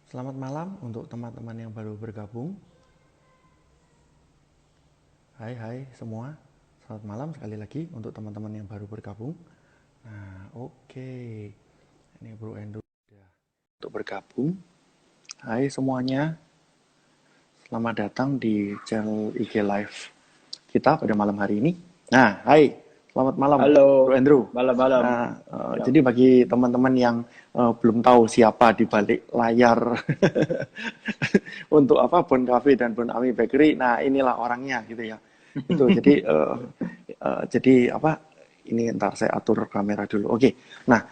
Selamat malam untuk teman-teman yang baru bergabung. Hai hai semua. Selamat malam sekali lagi untuk teman-teman yang baru bergabung. Nah, oke. Ini Bro Andrew untuk bergabung. Hai semuanya. Selamat datang di channel IG Live kita pada malam hari ini. Nah, hai. Selamat malam Halo, Bro Andrew. malam-malam. Nah, Ya. jadi bagi teman-teman yang belum tahu siapa di balik layar untuk apa Bon Cafe dan Bon Ami Bakery. Nah, inilah orangnya gitu ya. Itu jadi apa? Ini ntar saya atur kamera dulu. Oke. Nah,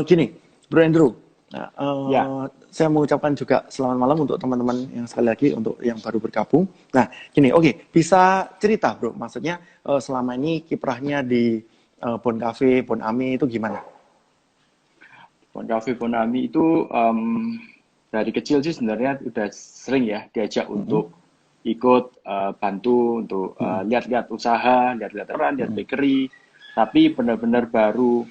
gini, Bro Andrew. Nah, Ya, saya mengucapkan juga selamat malam untuk teman-teman yang sekali lagi untuk yang baru bergabung. Nah, gini, oke, bisa cerita, Bro. Maksudnya selama ini kiprahnya di Bon Cafe, Bon Ami itu gimana? Bon Cafe Bonami itu dari kecil sih sebenarnya udah sering ya diajak Mm-mm, untuk ikut bantu untuk mm-mm, lihat-lihat usaha, lihat-lihat orang, lihat mm-mm. bakery. Tapi benar-benar baru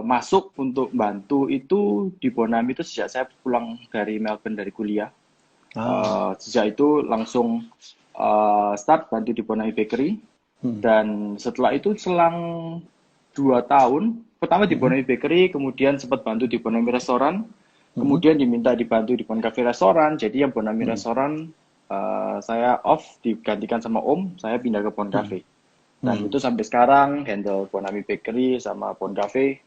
masuk untuk bantu itu di Bonami itu sejak saya pulang dari Melbourne dari kuliah. Ah, Sejak itu langsung start bantu di Bonami Bakery. mm, Dan setelah itu selang 2 tahun, pertama di mm-mm, Bonami Bakery, kemudian sempat bantu di Bonami Restoran, mm-mm, kemudian diminta dibantu di Bon Cafe Restoran. Jadi yang Bonami mm-mm, Restoran saya off digantikan sama Om, saya pindah ke Bon mm-mm, Cafe. Dan mm-mm, itu sampai sekarang handle Bonami Bakery sama Bon Cafe.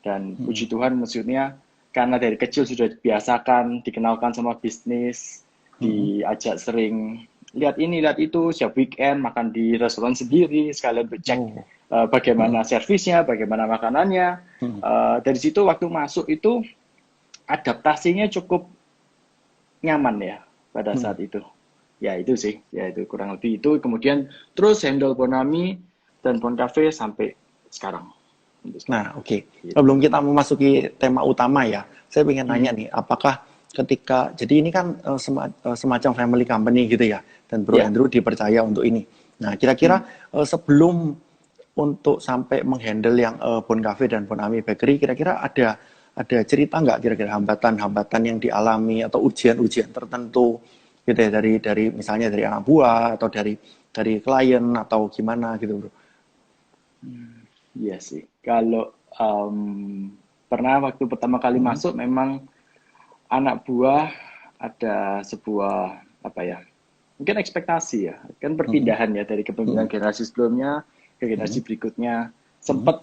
Dan mm-mm, puji Tuhan maksudnya karena dari kecil sudah dibiasakan, dikenalkan sama bisnis, mm-mm. diajak sering lihat ini, lihat itu, siap weekend makan di restoran sendiri, sekalian cek Oh, bagaimana mm-mm, servisnya, bagaimana makanannya. mm-mm, Dari situ waktu masuk itu adaptasinya cukup nyaman ya pada mm-mm. saat itu. Ya itu sih, ya itu kurang lebih itu. Kemudian terus handle Bonami dan Bon Cafe sampai sekarang, untuk Nah, sekarang. oke. Gitu. Sebelum kita memasuki tema utama ya, saya ingin nanya Mhm. nih, apakah ketika, jadi ini kan semacam family company gitu ya, dan Bro Ya. Andrew dipercaya untuk ini. Nah, kira-kira Hmm. sebelum untuk sampai menghandle yang Bon Cafe dan Bon Ami Bakery, kira-kira ada cerita nggak kira-kira hambatan-hambatan yang dialami atau ujian-ujian tertentu gitu ya dari misalnya dari anak buah atau dari klien atau gimana gitu, Bro. Iya sih. Kalau pernah waktu pertama kali Hmm, masuk memang anak buah ada sebuah apa ya? Mungkin ekspektasi ya. Kan hmm, perpindahan ya dari hmm, kepemimpinan generasi sebelumnya ke hmm, generasi berikutnya. hmm. Sempat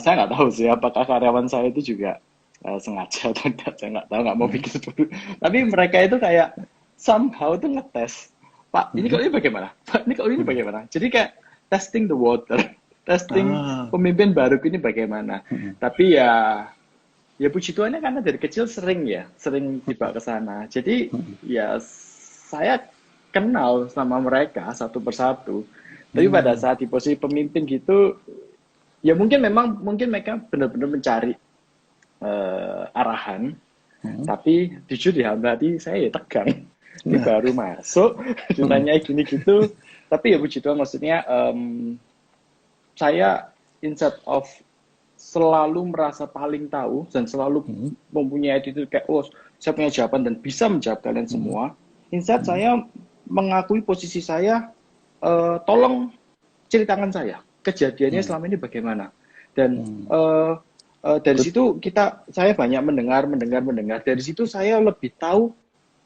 saya nggak tahu sih apakah karyawan saya itu juga sengaja atau tidak. Saya nggak tahu, nggak mau Mhm, pikir dulu. Tapi mereka itu kayak somehow tuh ngetes. Pak, ini mhm, kalau ini bagaimana? Pak, ini kalau ini mhm. bagaimana? Jadi kayak testing the water, testing Ah, pemimpin baru ini bagaimana. mhm, Tapi ya puji Tuhannya karena dari kecil sering ya, sering dibawa ke sana. Jadi mhm, ya saya kenal sama mereka satu persatu. Tapi pada mmm, saat di posisi pemimpin gitu, ya mungkin mereka benar-benar mencari arahan. mhm. Tapi jujur di hati saya ya tegang. Ini Nah, baru masuk, mhm, ditanya gini gitu. Tapi ya puji Tuhan maksudnya saya instead of selalu merasa paling tahu dan selalu mhm, mempunyai attitude kayak oh saya punya jawaban dan bisa menjawab kalian mhm, semua. Instead mhm, saya mengakui posisi saya, tolong ceritakan saya kejadiannya mhm, selama ini bagaimana. Dan mhm. dari Berut situ saya banyak mendengar. Dari situ saya lebih tahu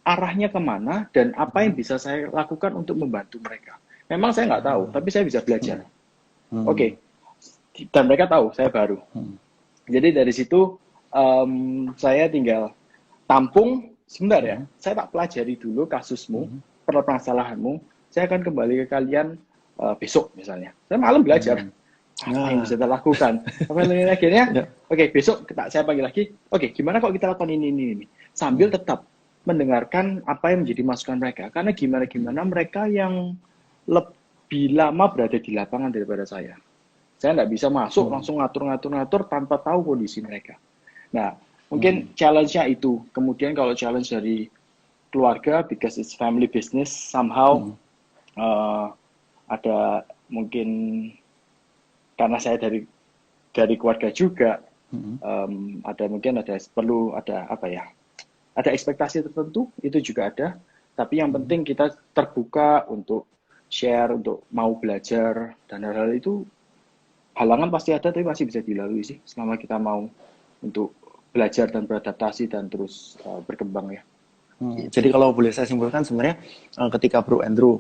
arahnya kemana dan apa yang mhm, bisa saya lakukan untuk membantu mereka. Memang saya nggak tahu, ah, tapi saya bisa mhm, belajar. mhm, Oke, dan mereka tahu saya baru. mhm, Jadi dari situ saya tinggal tampung sebentar ya. mhm, Saya tak pelajari dulu kasusmu, mhm. permasalahanmu. Saya akan kembali ke kalian besok misalnya. Saya malam belajar Mmm. apa yang Nah, bisa kita lakukan. Apa yang akhirnya, ya, oke besok saya panggil lagi. Oke, gimana kalau kita lakukan ini. Sambil mhm, tetap mendengarkan apa yang menjadi masukan mereka. Karena gimana mereka yang lebih lama berada di lapangan daripada saya. Saya nggak bisa masuk mhm, langsung ngatur-ngatur tanpa tahu kondisi mereka. Nah, mungkin mhm, challenge-nya itu. Kemudian kalau challenge dari keluarga, because it's family business, somehow mhm, uh, ada mungkin karena saya dari keluarga juga, mhm, ada mungkin ada perlu ada apa ya? ada ekspektasi tertentu, itu juga ada. Tapi yang penting kita terbuka untuk share, untuk mau belajar, dan hal-hal itu halangan pasti ada, tapi masih bisa dilalui sih, selama kita mau untuk belajar dan beradaptasi dan terus berkembang ya. Gitu. Jadi kalau boleh saya simpulkan sebenarnya ketika Bro Andrew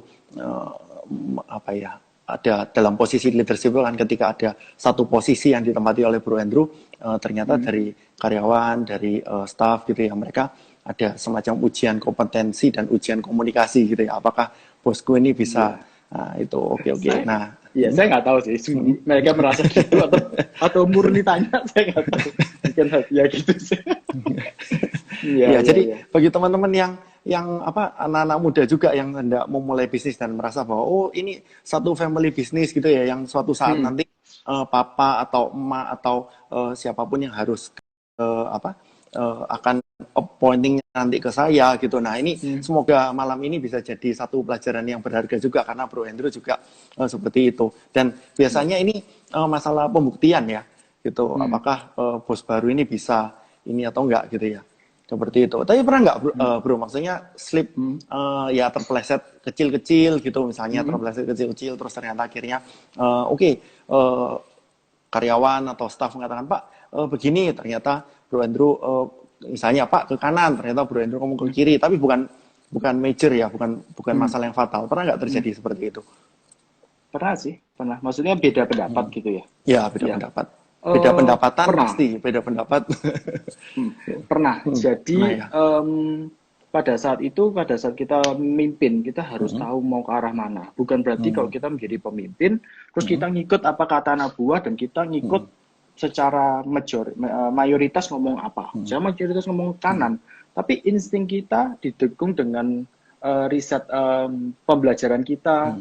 apa ya ada dalam posisi leadership kan ketika ada satu posisi yang ditempati oleh Bro Andrew ternyata dari karyawan dari staff gitu ya mereka ada semacam ujian kompetensi dan ujian komunikasi gitu ya apakah bosku ini bisa itu oke. Nah Iya, saya nggak tahu sih. Mereka merasa gitu atau murni tanya, saya nggak tahu. Mungkin ya gitu sih. Ya, jadi bagi teman-teman yang apa anak-anak muda juga yang hendak memulai bisnis dan merasa bahwa oh ini satu family bisnis gitu ya, yang suatu saat nanti papa atau emak atau siapapun yang harus akan appointing nanti ke saya gitu. Nah ini semoga malam ini bisa jadi satu pelajaran yang berharga juga karena Bro Andrew juga seperti itu. Dan biasanya ini masalah pembuktian ya gitu. Apakah bos baru ini bisa ini atau enggak gitu ya. Seperti itu. Tapi pernah nggak bro, maksudnya slip ya terpeleset kecil-kecil gitu misalnya terpeleset kecil-kecil terus ternyata akhirnya karyawan atau staff mengatakan Pak begini ternyata Bro Andrew misalnya Pak ke kanan ternyata Bro Andrew ngomong ke kiri tapi bukan major ya bukan masalah yang fatal. Pernah nggak terjadi seperti itu? Pernah sih, pernah. Maksudnya beda pendapat gitu ya? Ya beda pendapat. Beda pendapatan pernah. pasti beda pendapat. Pernah. Jadi ya. pada saat kita memimpin kita harus tahu mau ke arah mana. Bukan berarti kalau kita menjadi pemimpin terus kita ngikut apa kata anak buah dan kita ngikut secara mayoritas ngomong apa. Jangan mayoritas ngomong kanan, tapi insting kita didukung dengan riset pembelajaran kita.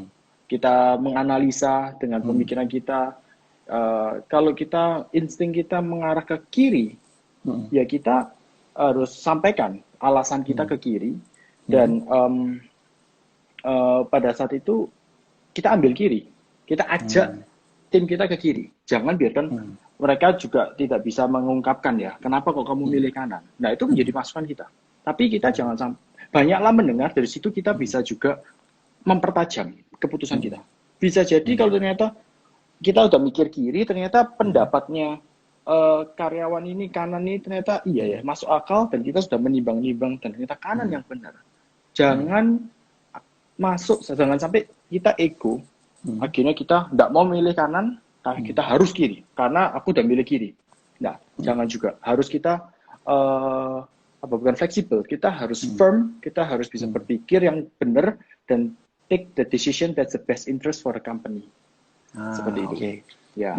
Kita menganalisa dengan pemikiran kita. Kalau insting kita mengarah ke kiri, ya kita harus sampaikan alasan kita ke kiri dan pada saat itu kita ambil kiri, kita ajak tim kita ke kiri. Jangan biarkan mereka juga tidak bisa mengungkapkan ya, kenapa kok kamu milih kanan. Nah itu menjadi masukan kita. Tapi kita jangan sampai banyaklah mendengar dari situ kita bisa juga mempertajam keputusan kita. Bisa jadi kalau ternyata kita udah mikir kiri, ternyata pendapatnya karyawan ini kanan ini ternyata iya ya masuk akal dan kita sudah menimbang-nimbang dan ternyata kanan yang benar. Jangan sampai kita ego. Akhirnya kita tidak mau milih kanan, kita harus kiri karena aku udah milih kiri. Nah, jangan juga. Harus kita bukan fleksibel, kita harus firm, kita harus bisa berpikir yang benar dan take the decision that's the best interest for the company. Seperti itu. Ya.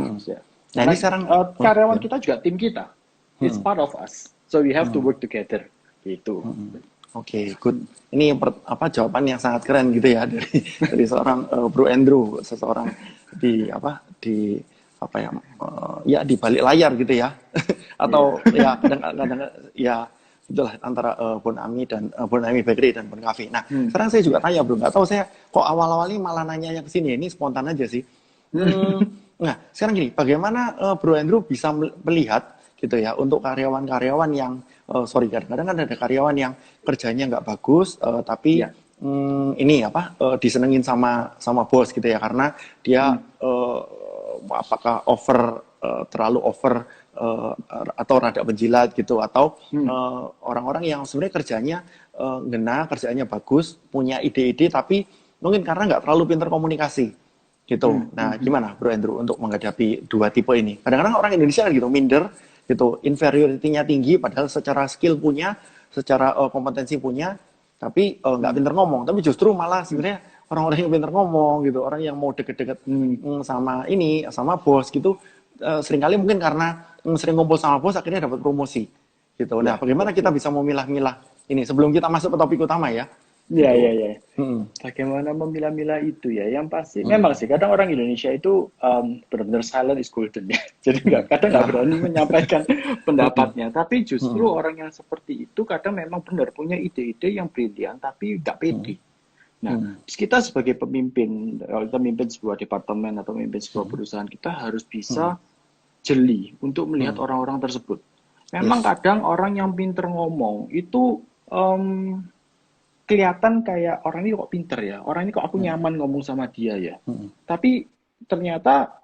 Nah, ini sekarang karyawan kita juga tim kita. It's part of us. So we have to work together. Gitu. Oke, good. Ini jawaban yang sangat keren gitu ya dari seorang Bro Andrew, seseorang di balik layar gitu ya. Atau ya kadang-kadang ya itulah antara Bon Ami Bakery dan Bon Cafe. Nah, sekarang saya juga tanya Bro, nggak tahu saya kok awal-awal ini malah nanya yang kesini, ini spontan aja sih. Nah, sekarang gini, bagaimana Bro Andrew bisa melihat gitu ya untuk karyawan-karyawan yang kadang-kadang kan ada karyawan yang kerjanya nggak bagus tapi disenengin sama bos gitu ya karena dia apakah terlalu over atau rada penjilat gitu atau orang-orang yang sebenarnya kerjanya bagus punya ide-ide tapi mungkin karena nggak terlalu pintar komunikasi gitu. Nah gimana Bro Andrew untuk menghadapi dua tipe ini? Kadang-kadang orang Indonesia kan gitu minder gitu, inferiority-nya tinggi padahal secara skill punya, secara kompetensi punya tapi nggak pintar ngomong, tapi justru malah sebenarnya orang-orang yang pintar ngomong gitu, orang yang mau deket-deket sama bos gitu seringkali mungkin karena sering ngumpul sama bos akhirnya dapat promosi gitu. Nah, bagaimana kita bisa memilah-milah ini sebelum kita masuk ke topik utama ya? Iya. Bagaimana memilah-milah itu ya? Yang pasti memang sih kadang orang Indonesia itu benar-benar silent is golden ya. Jadi kadang nggak berani menyampaikan pendapatnya. Tapi justru orang yang seperti itu kadang memang benar punya ide-ide yang brilian tapi nggak pede. Nah, kita sebagai pemimpin, kalau kita memimpin sebuah departemen atau memimpin sebuah perusahaan, kita harus bisa jeli untuk melihat orang-orang tersebut. Memang kadang orang yang pinter ngomong itu em, kelihatan kayak orang ini kok pinter ya, orang ini kok aku nyaman ngomong sama dia ya. Hmm. Tapi ternyata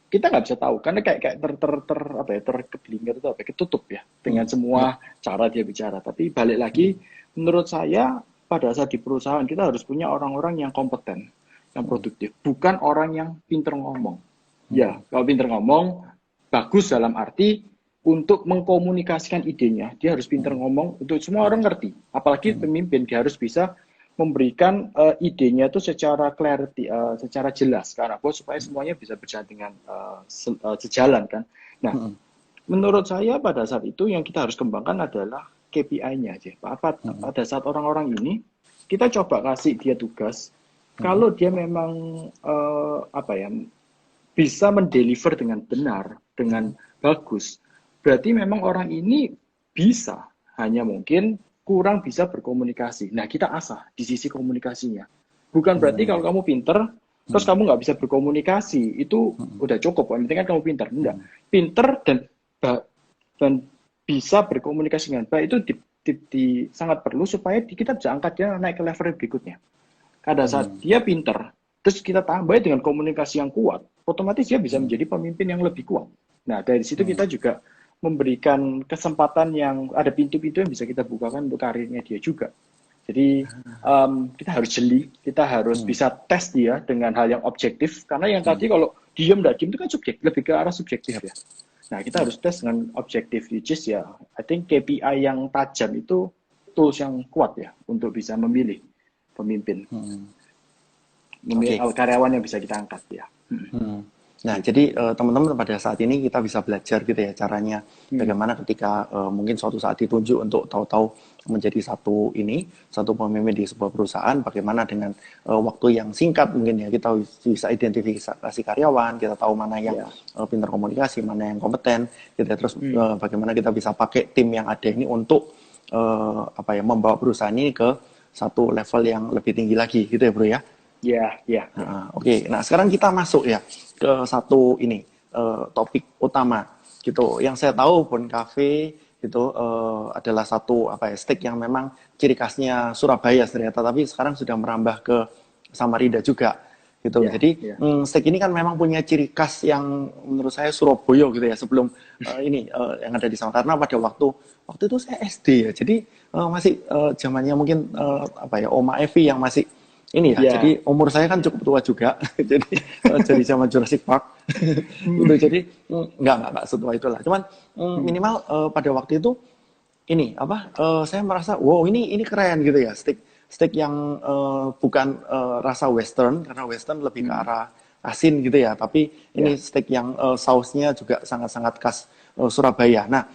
kita nggak bisa tahu karena kayak kayak apa ya, terkeblinger itu apa ya, ketutup ya dengan Hmm. semua cara dia bicara. Tapi balik lagi, menurut saya pada saat di perusahaan kita harus punya orang-orang yang kompeten, yang produktif, bukan orang yang pinter ngomong. Ya, kalau pinter ngomong bagus dalam arti untuk mengkomunikasikan idenya, dia harus pinter ngomong untuk semua orang ngerti. Apalagi pemimpin, dia harus bisa memberikan idenya itu secara clarity, secara jelas karena supaya semuanya bisa berjalan dengan sejalan kan. Nah, menurut saya pada saat itu yang kita harus kembangkan adalah KPI-nya aja. Pada saat orang-orang ini kita coba kasih dia tugas, kalau dia memang apa ya bisa mendeliver dengan benar, dengan bagus, berarti memang orang ini bisa, hanya mungkin kurang bisa berkomunikasi. Nah, kita asah di sisi komunikasinya. Bukan berarti kalau kamu pinter, terus kamu nggak bisa berkomunikasi, itu udah cukup. Yang penting kan kamu pinter. Enggak. Pinter dan bisa berkomunikasi dengan baik itu sangat perlu supaya kita bisa angkat dia naik ke level berikutnya. Pada saat dia pinter, terus kita tambah dengan komunikasi yang kuat, otomatis dia bisa menjadi pemimpin yang lebih kuat. Nah, dari situ kita juga memberikan kesempatan yang ada pintu-pintu yang bisa kita bukakan untuk karirnya dia juga. Jadi kita harus jeli, kita harus bisa tes dia dengan hal yang objektif. Karena yang tadi kalau diem dan diem itu kan subjektif, lebih ke arah subjektif ya. Nah, kita harus tes dengan objektif, which is ya, I think KPI yang tajam itu tools yang kuat ya untuk bisa memilih pemimpin, memilih karyawan yang bisa kita angkat ya. Nah, jadi teman-teman pada saat ini kita bisa belajar gitu ya caranya bagaimana ketika mungkin suatu saat ditunjuk untuk tahu-tahu menjadi satu pemimpin di sebuah perusahaan, bagaimana dengan waktu yang singkat mungkin ya kita bisa identifikasi karyawan, kita tahu mana yang pintar komunikasi, mana yang kompeten, gitu ya. Terus bagaimana kita bisa pakai tim yang ada ini untuk membawa perusahaan ini ke satu level yang lebih tinggi lagi gitu ya, Bro ya. Ya. Oke. Nah, sekarang kita masuk ya ke satu topik utama gitu. Yang saya tahu Bon Cafe itu adalah satu steak yang memang ciri khasnya Surabaya ternyata, tapi sekarang sudah merambah ke Samarinda juga gitu. Jadi steak ini kan memang punya ciri khas yang menurut saya Surabaya gitu ya, sebelum yang ada di sana. Karena pada waktu itu saya SD ya. Jadi masih zamannya mungkin Oma Evi yang masih jadi umur saya kan cukup tua juga, jadi zaman Jurassic Park, itu jadi nggak setua itulah. Cuman minimal pada waktu itu saya merasa wow ini keren gitu ya, steak yang bukan rasa Western, karena Western lebih ke arah asin gitu ya, tapi ini steak yang sausnya juga sangat-sangat khas Surabaya. Nah,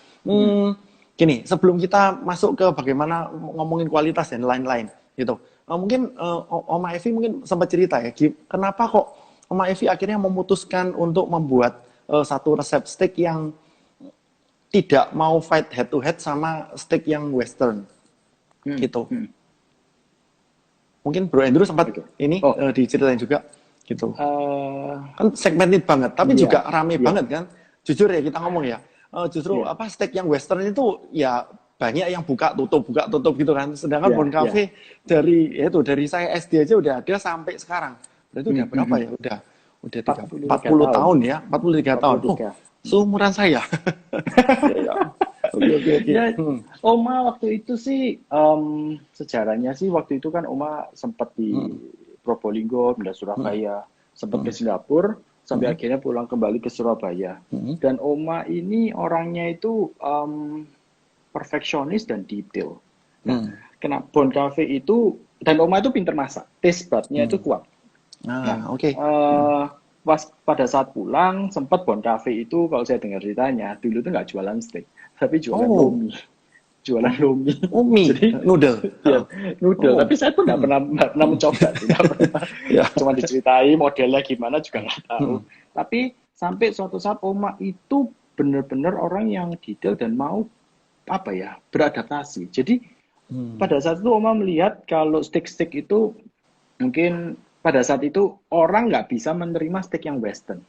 gini sebelum kita masuk ke bagaimana ngomongin kualitas dan lain-lain gitu. Mungkin Oma Evi mungkin sempat cerita ya, kenapa kok Oma Evi akhirnya memutuskan untuk membuat satu resep steak yang tidak mau fight head to head sama steak yang Western gitu. Mungkin Bro Andrew sempat diceritain juga gitu. Kan segmented banget, tapi juga rame banget kan. Jujur ya kita ngomong ya, justru steak yang Western itu ya banyak yang buka tutup gitu kan. Sedangkan Bon Cafe dari saya SD aja udah ada sampai sekarang. Berarti udah berapa ya? Udah 40 tahun ya, 43 tahun. Oh, seumuran saya. Oke. Ya, Oma waktu itu sih sejarahnya sih waktu itu kan Oma sempat di Probolinggo, pindah Surabaya, sempat ke Singapura, sampai akhirnya pulang kembali ke Surabaya. Dan Oma ini orangnya itu perfeksionis dan detail. Nah, kena Bon Cafe itu, dan Oma itu pinter masak, taste budnya itu kuat. Pas pada saat pulang, sempat Bon Cafe itu, kalau saya dengar ceritanya, dulu itu nggak jualan steak, tapi jualan lomi. Jualan lomi. Jadi noodle. Noodle. Tapi saya pun nggak pernah mencoba. Cuma diceritai modelnya gimana juga nggak tahu. Tapi sampai suatu saat Oma itu benar-benar orang yang detail dan mau beradaptasi. Jadi pada saat itu Oma melihat kalau steak itu mungkin pada saat itu orang nggak bisa menerima steak yang Western.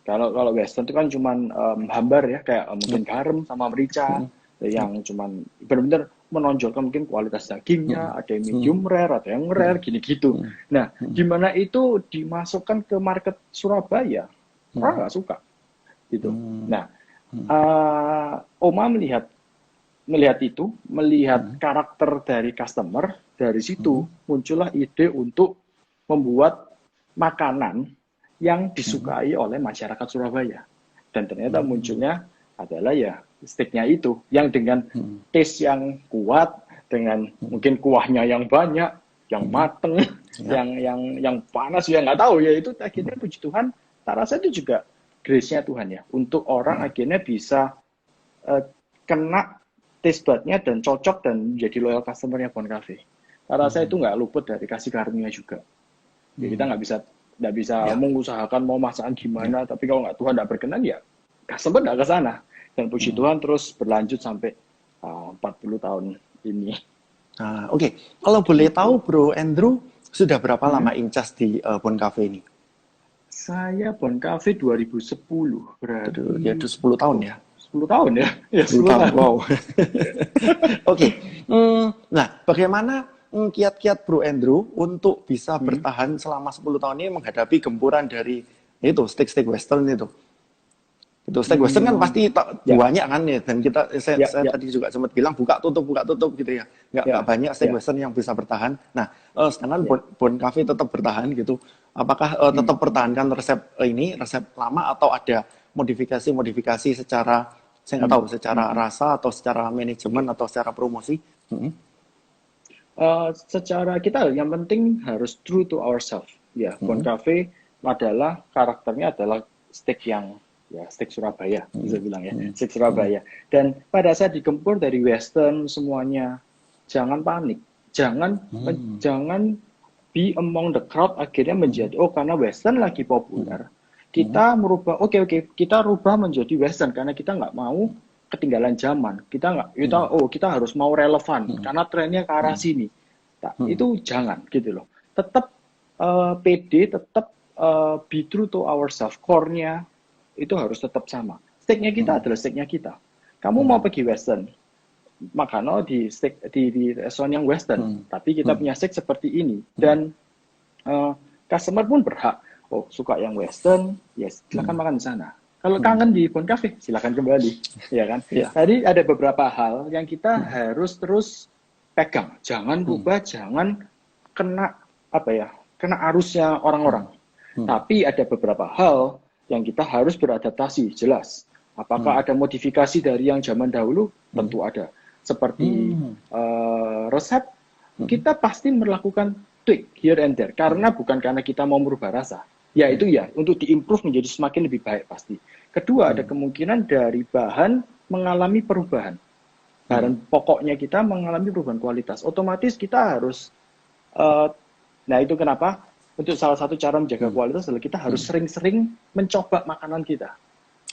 Kalau Western itu kan cuman hambar ya, kayak mungkin garam sama merica, yang cuman benar-benar menonjolkan mungkin kualitas dagingnya, ada yang medium rare, ada yang rare, gini-gitu. Nah, gimana itu dimasukkan ke market Surabaya, orang nggak suka, gitu. Nah, Oma melihat itu, melihat karakter dari customer, dari situ muncullah ide untuk membuat makanan yang disukai oleh masyarakat Surabaya. Dan ternyata munculnya adalah ya steaknya itu, yang dengan taste yang kuat, dengan mungkin kuahnya yang banyak, yang mateng, yang panas, ya nggak tahu ya, itu akhirnya puji Tuhan, tak rasa itu juga grace-nya Tuhan ya, untuk orang akhirnya bisa kena taste bud-nya dan cocok dan menjadi loyal customer-nya Bon Cafe. Tak rasa itu nggak luput dari kasih karunia juga. Jadi kita nggak bisa mengusahakan mau masakan gimana, tapi kalau nggak Tuhan nggak berkenan ya customer nggak ke sana. Dan puji Tuhan terus berlanjut sampai 40 tahun ini. Oke. Kalau boleh tahu Bro Andrew, sudah berapa lama incas di Bon Cafe ini? Saya Bon Cafe 2010, berarti Ya, itu 10 tahun ya? 10 tahun ya? Ya 10 tahun, wow. Oke. Nah, bagaimana kiat-kiat Bro Andrew untuk bisa bertahan selama 10 tahun ini menghadapi gempuran dari itu, steak-steak western itu? Itu steak western kan pasti banyak kan ya, dan saya tadi juga sempat bilang buka tutup gitu ya, nggak banyak steak western yang bisa bertahan. Nah, sedangkan Bon Cafe tetap bertahan gitu. Apakah tetap pertahankan resep lama atau ada modifikasi secara saya nggak tahu, secara rasa atau secara manajemen atau secara promosi? Secara kita yang penting harus true to ourselves ya. Bon Cafe adalah karakternya adalah steak yang ya steak Surabaya, bisa bilang ya, steak Surabaya. Dan pada saat digempur dari western semuanya, jangan panik, jangan be among the crowd akhirnya menjadi karena western lagi populer, kita merubah kita rubah menjadi western karena kita nggak mau ketinggalan zaman, kita harus mau relevan karena trennya ke arah sini. Itu jangan gitu loh, tetap pede, tetap be true to ourselves, core-nya itu harus tetap sama. Steaknya kita adalah steaknya kita. Kamu mau pergi western, makan di steak di restoran yang western, tapi kita punya steak seperti ini. Dan customer pun berhak, suka yang western, yes, silakan makan di sana. Kalau kangen di Bon Cafe, silakan kembali, ya kan? Tadi ada beberapa hal yang kita harus terus pegang, jangan rubah, jangan kena arusnya orang-orang. Tapi ada beberapa hal yang kita harus beradaptasi, jelas. Apakah ada modifikasi dari yang zaman dahulu? Tentu ada. Seperti resep, kita pasti melakukan tweak here and there. Bukan karena kita mau merubah rasa. Ya itu ya, untuk diimprove menjadi semakin lebih baik pasti. Kedua, ada kemungkinan dari bahan mengalami perubahan. Bahan pokoknya kita mengalami perubahan kualitas. Otomatis kita harus, nah itu kenapa? Untuk salah satu cara menjaga kualitas adalah kita harus sering-sering mencoba makanan kita.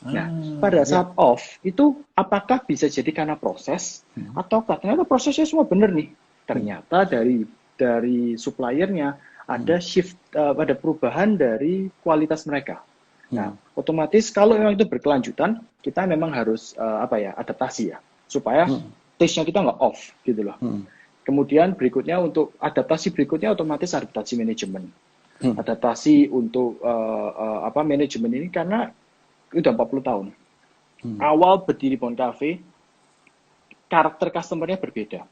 Nah, pada saat off, itu apakah bisa jadi karena proses, atau ternyata prosesnya semua benar nih. Ternyata dari suppliernya ada ada perubahan dari kualitas mereka. Nah, otomatis kalau memang itu berkelanjutan, kita memang harus adaptasi ya, supaya taste-nya kita nggak off gitu loh. Kemudian berikutnya untuk adaptasi berikutnya otomatis adaptasi manajemen. Adaptasi untuk manajemen ini karena udah 40 tahun. Awal berdiri Bon Cafe, karakter customer-nya berbeda.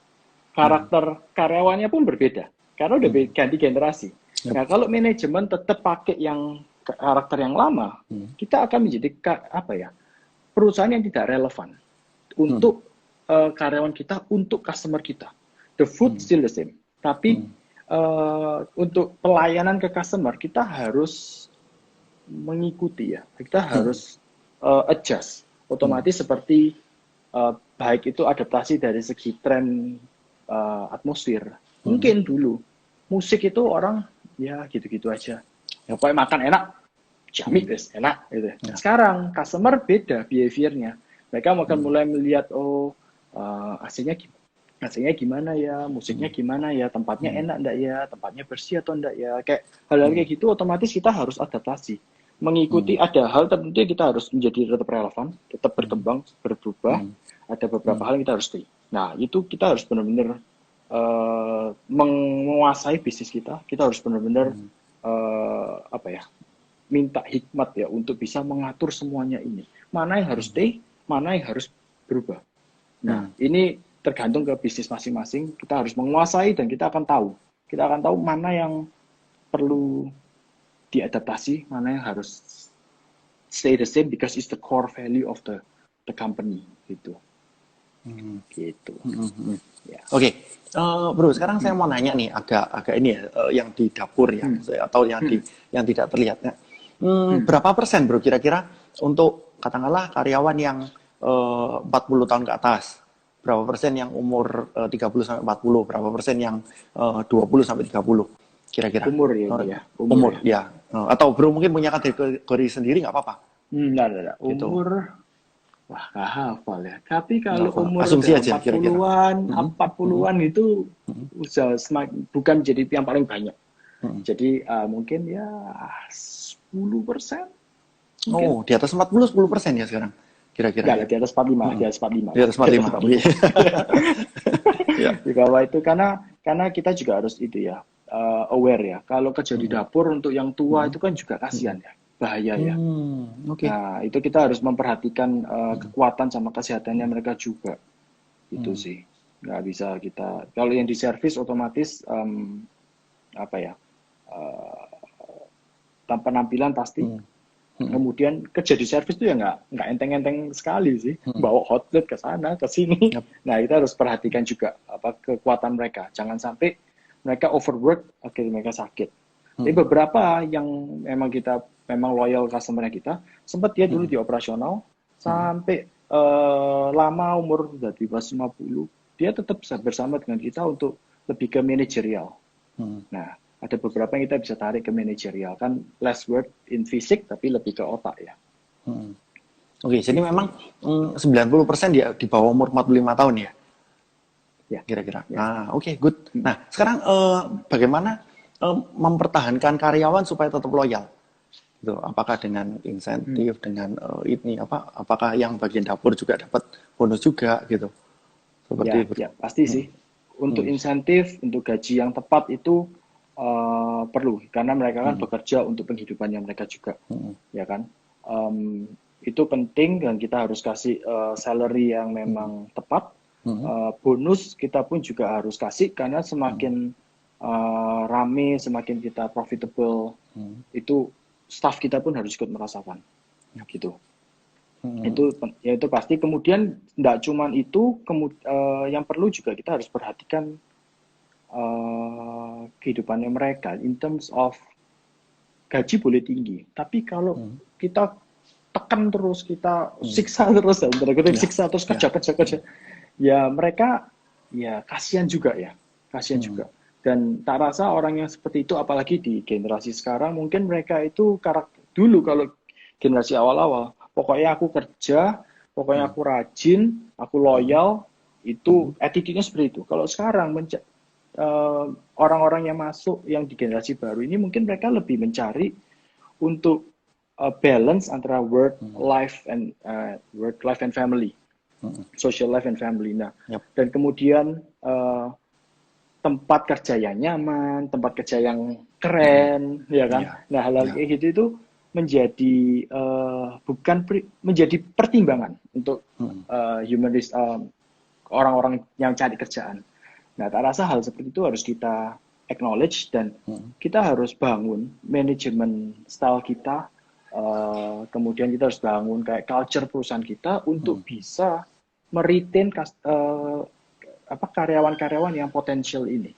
Karakter karyawannya pun berbeda. Karena udah ganti generasi. Nah, kalau manajemen tetap pakai yang karakter yang lama, kita akan menjadi perusahaan yang tidak relevan untuk karyawan kita, untuk customer kita. The food still the same, tapi untuk pelayanan ke customer kita harus mengikuti ya, kita harus adjust. Otomatis seperti baik itu adaptasi dari segi tren atmosfer. Mungkin dulu musik itu orang ya gitu-gitu aja. Ya pokoknya makan enak, jamin enak gitu. Sekarang customer beda behaviornya. Mereka akan mulai melihat AC-nya gimana ya, musiknya gimana ya, tempatnya enak enggak ya, tempatnya bersih atau enggak ya, kayak hal-hal kayak gitu. Otomatis kita harus adaptasi, mengikuti. Ada hal tertentu kita harus menjadi tetap relevan, tetap berkembang, berubah. ada beberapa hal yang kita harus stay. Nah, itu kita harus benar-benar menguasai bisnis kita harus benar-benar minta hikmat ya untuk bisa mengatur semuanya ini. Mana yang harus stay, mana yang harus berubah. Nah, ini tergantung ke bisnis masing-masing. Kita harus menguasai dan kita akan tahu. Kita akan tahu mana yang perlu diadaptasi, mana yang harus stay the same because it's the core value of the company gitu. Gitu. Ya. Oke. Bro, sekarang saya mau nanya nih agak ini ya, yang di dapur ya, atau yang tidak terlihat ya. Berapa persen bro kira-kira untuk katakanlah karyawan yang 40 tahun ke atas, berapa persen yang umur 30 sampai 40, berapa persen yang 20 sampai 30 kira-kira? Umur ya. Umur ya. Atau bro mungkin punya kategori sendiri nggak apa-apa. Enggak. Umur wah, nggak hafal ya. Tapi kalau umur asumsi aja, 40-an, 40-an itu bukan jadi yang paling banyak. Jadi mungkin ya 10%. Oh, di atas 40, 10% ya sekarang? Kira-kira? Enggak, di atas 45. Di atas 45. Di atas 45. Ya. Di bawah itu karena kita juga harus itu ya, aware ya. Kalau kerja di dapur untuk yang tua itu kan juga kasihan ya. Bahaya ya. Okay. Nah, itu kita harus memperhatikan kekuatan sama kesehatannya mereka juga. Itu sih. Nggak bisa kita. Kalau yang di servis otomatis tanpa penampilan pasti. Kemudian kerja di servis itu ya nggak enteng-enteng sekali sih. Bawa hotplate ke sana, ke sini. Nah, kita harus perhatikan juga kekuatan mereka. Jangan sampai mereka overwork, akhirnya mereka sakit. Tapi beberapa yang memang loyal customer kita, sempat dia dulu di operasional sampai lama umur udah di bawah 50, dia tetap bersama dengan kita untuk lebih ke manajerial. Nah, ada beberapa yang kita bisa tarik ke manajerial, kan less work in fisik tapi lebih ke otak ya. Oke, jadi memang 90% dia di bawah umur 45 tahun ya? Ya, kira-kira. Ya. Nah, oke, good. Nah, sekarang bagaimana mempertahankan karyawan supaya tetap loyal? Gitu. Apakah dengan insentif, dengan ini apakah yang bagian dapur juga dapat bonus juga gitu? Seperti itu. Ya, pasti sih. Untuk insentif, untuk gaji yang tepat itu perlu karena mereka kan bekerja untuk penghidupannya mereka juga, ya kan? Itu penting dan kita harus kasih salary yang memang tepat. Bonus kita pun juga harus kasih karena semakin rame, semakin kita profitable, itu staff kita pun harus ikut merasakan, gitu. Itu pasti. Kemudian tidak cuma itu, yang perlu juga kita harus perhatikan kehidupannya mereka. In terms of gaji boleh tinggi, tapi kalau kita tekan terus, kita siksa terus, siksa terus kerja, ya mereka ya kasihan juga ya, juga. Dan tak rasa orang yang seperti itu, apalagi di generasi sekarang, mungkin mereka itu dulu kalau generasi awal-awal, pokoknya aku kerja, pokoknya aku rajin, aku loyal, itu attitude-nya seperti itu. Kalau sekarang orang-orang yang masuk, yang di generasi baru ini, mungkin mereka lebih mencari untuk balance antara work life and family, social life and family. Nah, dan kemudian tempat kerja yang nyaman, tempat kerja yang keren, ya kan? Nah, hal-hal kayak gitu itu menjadi menjadi pertimbangan untuk orang-orang yang cari kerjaan. Nah, tak rasa hal seperti itu harus kita acknowledge dan kita harus bangun manajemen style kita. Kemudian kita harus bangun kayak culture perusahaan kita untuk bisa meretain karyawan-karyawan yang potensial ini.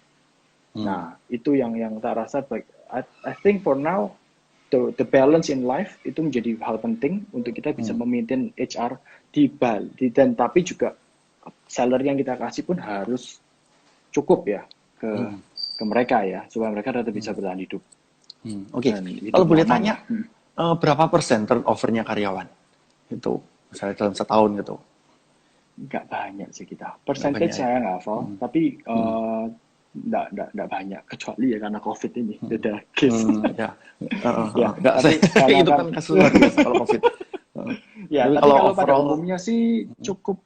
Nah, itu yang tak rasa I think for now the balance in life itu menjadi hal penting untuk kita bisa memaintain HR di Bali, dan tapi juga salary yang kita kasih pun harus cukup ya ke mereka ya, supaya mereka tetap bisa bertahan hidup. Oke. Kalau boleh tanya, berapa persen turnover-nya karyawan? Itu misalnya dalam setahun gitu. Nggak banyak sih kita. Percentage saya nggak hafal, tapi nggak banyak, kecuali ya karena COVID ini. Beda case. Itu kan kasus luar biasa kalau COVID. Ya, tapi kalau pada umumnya sih cukup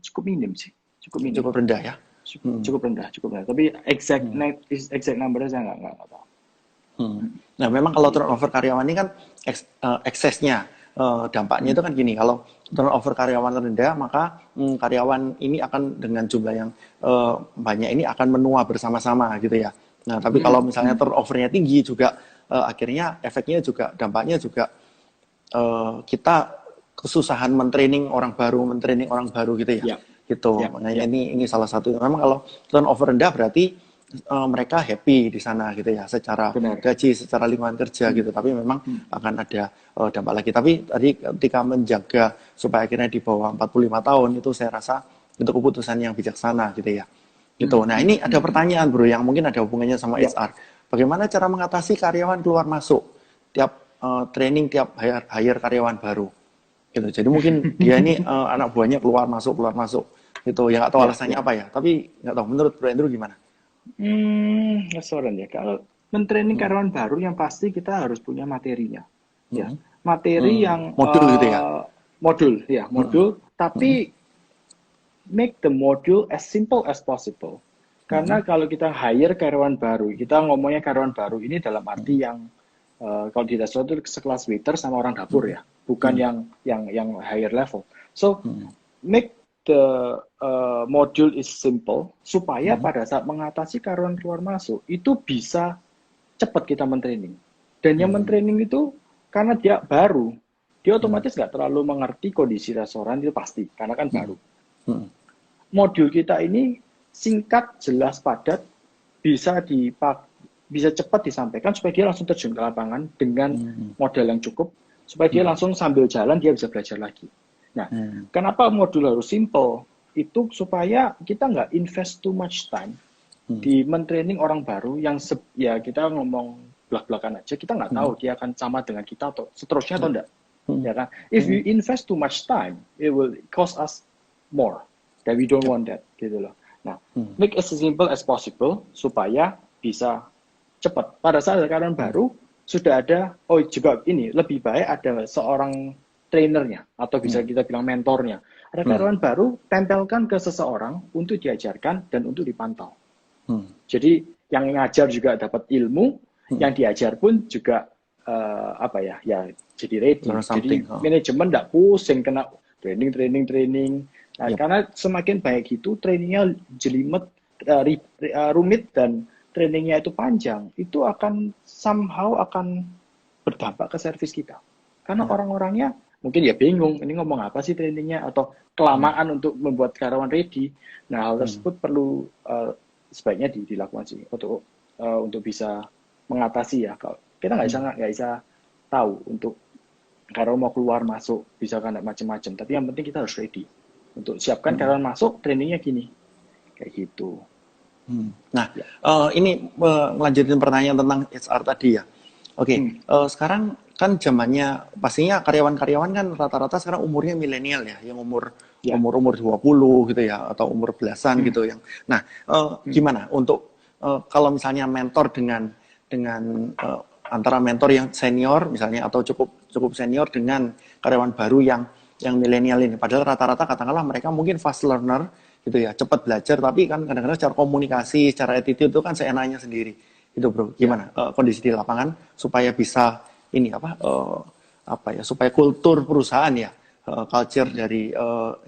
Cukup minim sih, cukup minim, Cukup rendah ya. cukup rendah, cukup rendah. Tapi exact numbernya saya nggak tahu. Nah, memang kalau Gitu. turnover karyawan ini kan eksesnya, dampaknya itu kan gini, kalau turnover karyawan rendah, maka karyawan ini akan dengan jumlah yang banyak ini akan menua bersama-sama gitu ya. Nah, tapi kalau misalnya turnovernya tinggi juga, akhirnya efeknya juga, dampaknya juga kita kesusahan mentraining orang baru gitu ya. Ya, Gitu. ya, Makanya ya. ini salah satu. Memang kalau turnover rendah berarti mereka happy di sana gitu ya, secara Benar. gaji, secara lingkungan kerja gitu. Tapi memang akan ada dampak lagi. Tapi tadi ketika menjaga supaya akhirnya di bawah 45 tahun itu saya rasa itu keputusan yang bijaksana gitu ya. Gitu. Nah, ini ada pertanyaan Bro yang mungkin ada hubungannya sama Ya. HR. Bagaimana cara mengatasi karyawan keluar masuk tiap training, tiap hire karyawan baru? Gitu. Jadi mungkin dia ini anak buahnya keluar masuk gitu. Ya nggak tahu Ya, alasannya ya. apa ya. Tapi nggak tahu. Menurut Bro Andrew gimana? Restoran ya. Kalau mentraining karyawan baru yang pasti kita harus punya materinya. Ya, Hmm. materi yang Modul gitu ya. modul, ya Hmm. modul. Tapi make the module as simple as possible. Karena kalau kita hire karyawan baru, kita ngomongnya karyawan baru ini dalam arti yang kalau di restoran itu sekelas waiter sama orang dapur ya, bukan yang higher level. So make the module is simple supaya pada saat mengatasi karyawan keluar masuk itu bisa cepat kita mentraining. Dan yang mentraining itu karena dia baru, dia otomatis nggak terlalu mengerti kondisi restoran itu pasti karena kan baru. Modul kita ini singkat, jelas, padat, bisa cepat disampaikan supaya dia langsung terjun ke lapangan dengan modal yang cukup, supaya dia langsung sambil jalan dia bisa belajar lagi. Nah, kenapa modul harus simple? Itu supaya kita nggak invest too much time di mentraining orang baru yang ya kita ngomong belak-belakan aja, kita nggak tahu dia akan sama dengan kita atau seterusnya atau enggak. Ya kan? If you invest too much time, it will cost us more. That we don't want that, gitu loh. Nah, make as simple as possible supaya bisa cepat. Pada saat karyawan baru sudah ada, oh juga ini lebih baik ada seorang trainernya atau bisa kita bilang mentornya. Ada karyawan baru, tempelkan ke seseorang untuk diajarkan dan untuk dipantau. Jadi yang ngajar juga dapat ilmu, yang diajar pun juga jadi ready. Jadi manajemen nggak pusing kena training. Nah, karena semakin baik itu trainingnya jelimet, rumit dan trainingnya itu panjang, itu akan somehow akan berdampak ke servis kita. Karena orang-orangnya mungkin ya bingung, ini ngomong apa sih trainingnya atau kelamaan untuk membuat karyawan ready. Nah, hal tersebut perlu sebaiknya dilakukan sih untuk bisa mengatasi ya. Kalau kita nggak bisa tahu untuk karyawan mau keluar masuk bisa kan macam-macam, tapi yang penting kita harus ready untuk siapkan karyawan masuk trainingnya gini kayak gitu. Nah, ini melanjutin pertanyaan tentang HR tadi ya. Oke, sekarang kan zamannya pastinya karyawan-karyawan kan rata-rata sekarang umurnya milenial ya, yang umur 20 gitu ya atau umur belasan gitu yang. Nah, gimana untuk kalau misalnya mentor dengan antara mentor yang senior misalnya atau cukup senior dengan karyawan baru yang milenial ini. Padahal rata-rata katakanlah mereka mungkin fast learner gitu ya, cepat belajar, tapi kan kadang-kadang secara komunikasi, secara attitude itu kan seenaknya sendiri. Itu Bro, gimana kondisi di lapangan supaya bisa ini supaya kultur perusahaan ya, culture dari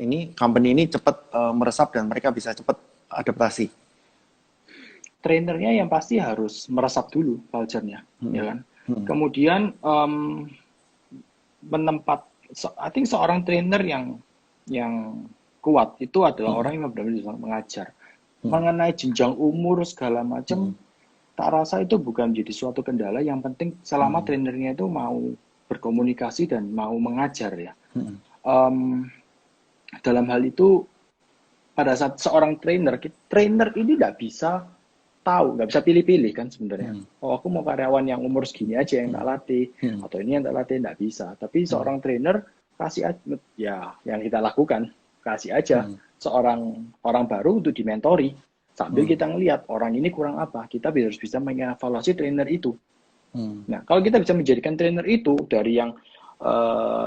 ini company ini cepat meresap dan mereka bisa cepat adaptasi. Trainernya yang pasti harus meresap dulu culture-nya, ya kan. Kemudian I think seorang trainer yang kuat itu adalah orang yang benar-benar bisa mengajar. Mengenai jenjang umur segala macam, tak rasa itu bukan menjadi suatu kendala. Yang penting selama trainernya itu mau berkomunikasi dan mau mengajar ya. Dalam hal itu pada saat seorang trainer ini nggak bisa tahu, nggak bisa pilih-pilih kan sebenarnya. Oh, aku mau karyawan yang umur segini aja yang tak latih, atau ini yang tak latih, nggak bisa. Tapi seorang trainer kasih aja, ya yang kita lakukan, kasih aja seorang orang baru untuk dimentori. Sambil kita ngelihat orang ini kurang apa, kita harus bisa mengevaluasi trainer itu. Nah, kalau kita bisa menjadikan trainer itu dari yang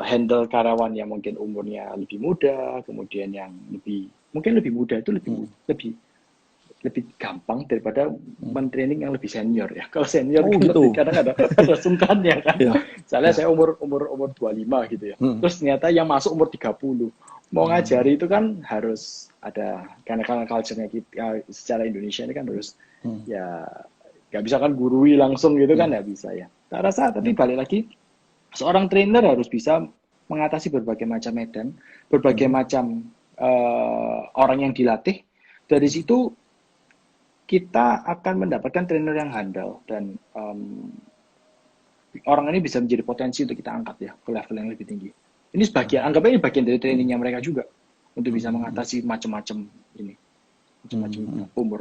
handle karyawan yang mungkin umurnya lebih muda, kemudian yang mungkin lebih muda itu lebih gampang daripada mentraining yang lebih senior ya. Kalau senior Oh kan lebih gitu. kadang ada sungkan ya kan. Ya. Misalnya Ya. saya umur 25 gitu ya. Hmm. Terus ternyata yang masuk umur 30. Mau ngajari itu kan harus ada, karena culture-nya kita secara Indonesia ini kan harus ya nggak bisa kan gurui langsung gitu kan, nggak bisa ya. Tak rasa, tapi balik lagi, seorang trainer harus bisa mengatasi berbagai macam medan, berbagai macam orang yang dilatih. Dari situ kita akan mendapatkan trainer yang handal dan orang ini bisa menjadi potensi untuk kita angkat ya ke level yang lebih tinggi. Ini sebagian, anggapnya ini bagian dari trainingnya mereka juga untuk bisa mengatasi macam-macam ini, macam-macam umur.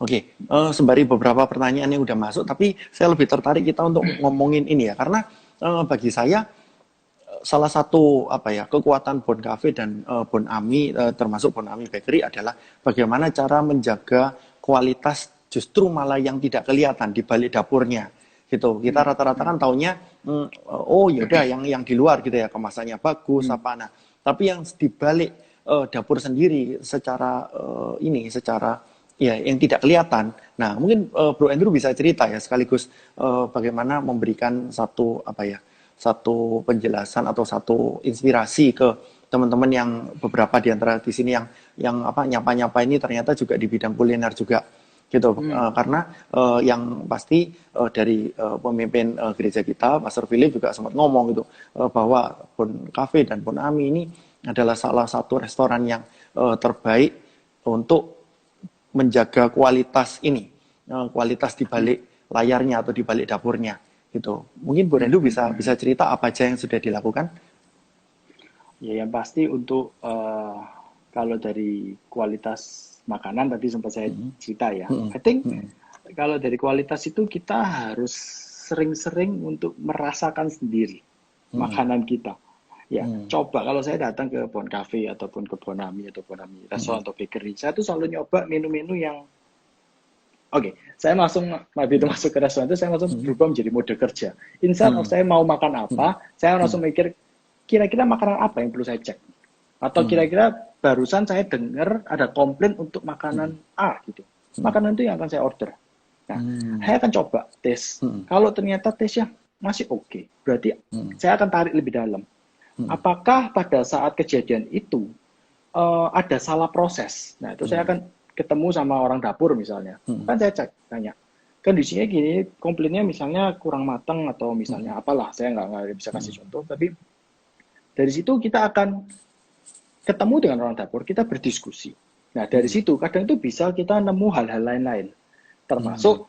Oke, sembari beberapa pertanyaan yang udah masuk, tapi saya lebih tertarik kita untuk ngomongin ini ya, karena bagi saya salah satu apa ya kekuatan Bon Cafe dan Bon Ami termasuk Bon Ami Bakery adalah bagaimana cara menjaga kualitas justru malah yang tidak kelihatan di balik dapurnya gitu. Kita rata-rata kan taunya oh yaudah yang di luar gitu ya kemasannya bagus apa nah, tapi yang di balik dapur sendiri secara secara ya yang tidak kelihatan. Nah, mungkin Bro Andrew bisa cerita ya sekaligus bagaimana memberikan satu penjelasan atau satu inspirasi ke teman-teman yang beberapa di antara di sini yang nyapa-nyapa ini ternyata juga di bidang kuliner juga gitu. Karena yang pasti dari pemimpin gereja kita Pastor Philip juga sempat ngomong gitu bahwa Bon Cafe dan Bon Ami ini adalah salah satu restoran yang terbaik untuk menjaga kualitas ini, kualitas di balik layarnya atau di balik dapurnya gitu. Mungkin Bu Rendu bisa cerita apa aja yang sudah dilakukan? Ya, yang pasti untuk kalau dari kualitas makanan tadi sempat saya cerita ya. I think kalau dari kualitas itu kita harus sering-sering untuk merasakan sendiri makanan kita. Ya, coba kalau saya datang ke Bon Cafe ataupun ke Bonami atau Bonami restoran atau bakery, saya tuh selalu nyoba menu-menu yang saya begitu masuk ke restoran itu saya langsung berubah menjadi mode kerja. Instead of saya mau makan apa, saya langsung mikir kira-kira makanan apa yang perlu saya cek. Atau kira-kira barusan saya dengar ada komplain untuk makanan A gitu. Makanan itu yang akan saya order. Nah, saya akan coba tes. Kalau ternyata tesnya masih oke, berarti saya akan tarik lebih dalam. Apakah pada saat kejadian itu ada salah proses? Nah, itu saya akan ketemu sama orang dapur misalnya, kan saya tanya, kondisinya gini, komplainnya misalnya kurang matang atau misalnya apalah, saya nggak bisa kasih contoh, tapi dari situ kita akan ketemu dengan orang dapur, kita berdiskusi. Nah, dari situ kadang itu bisa kita nemu hal-hal lain-lain, termasuk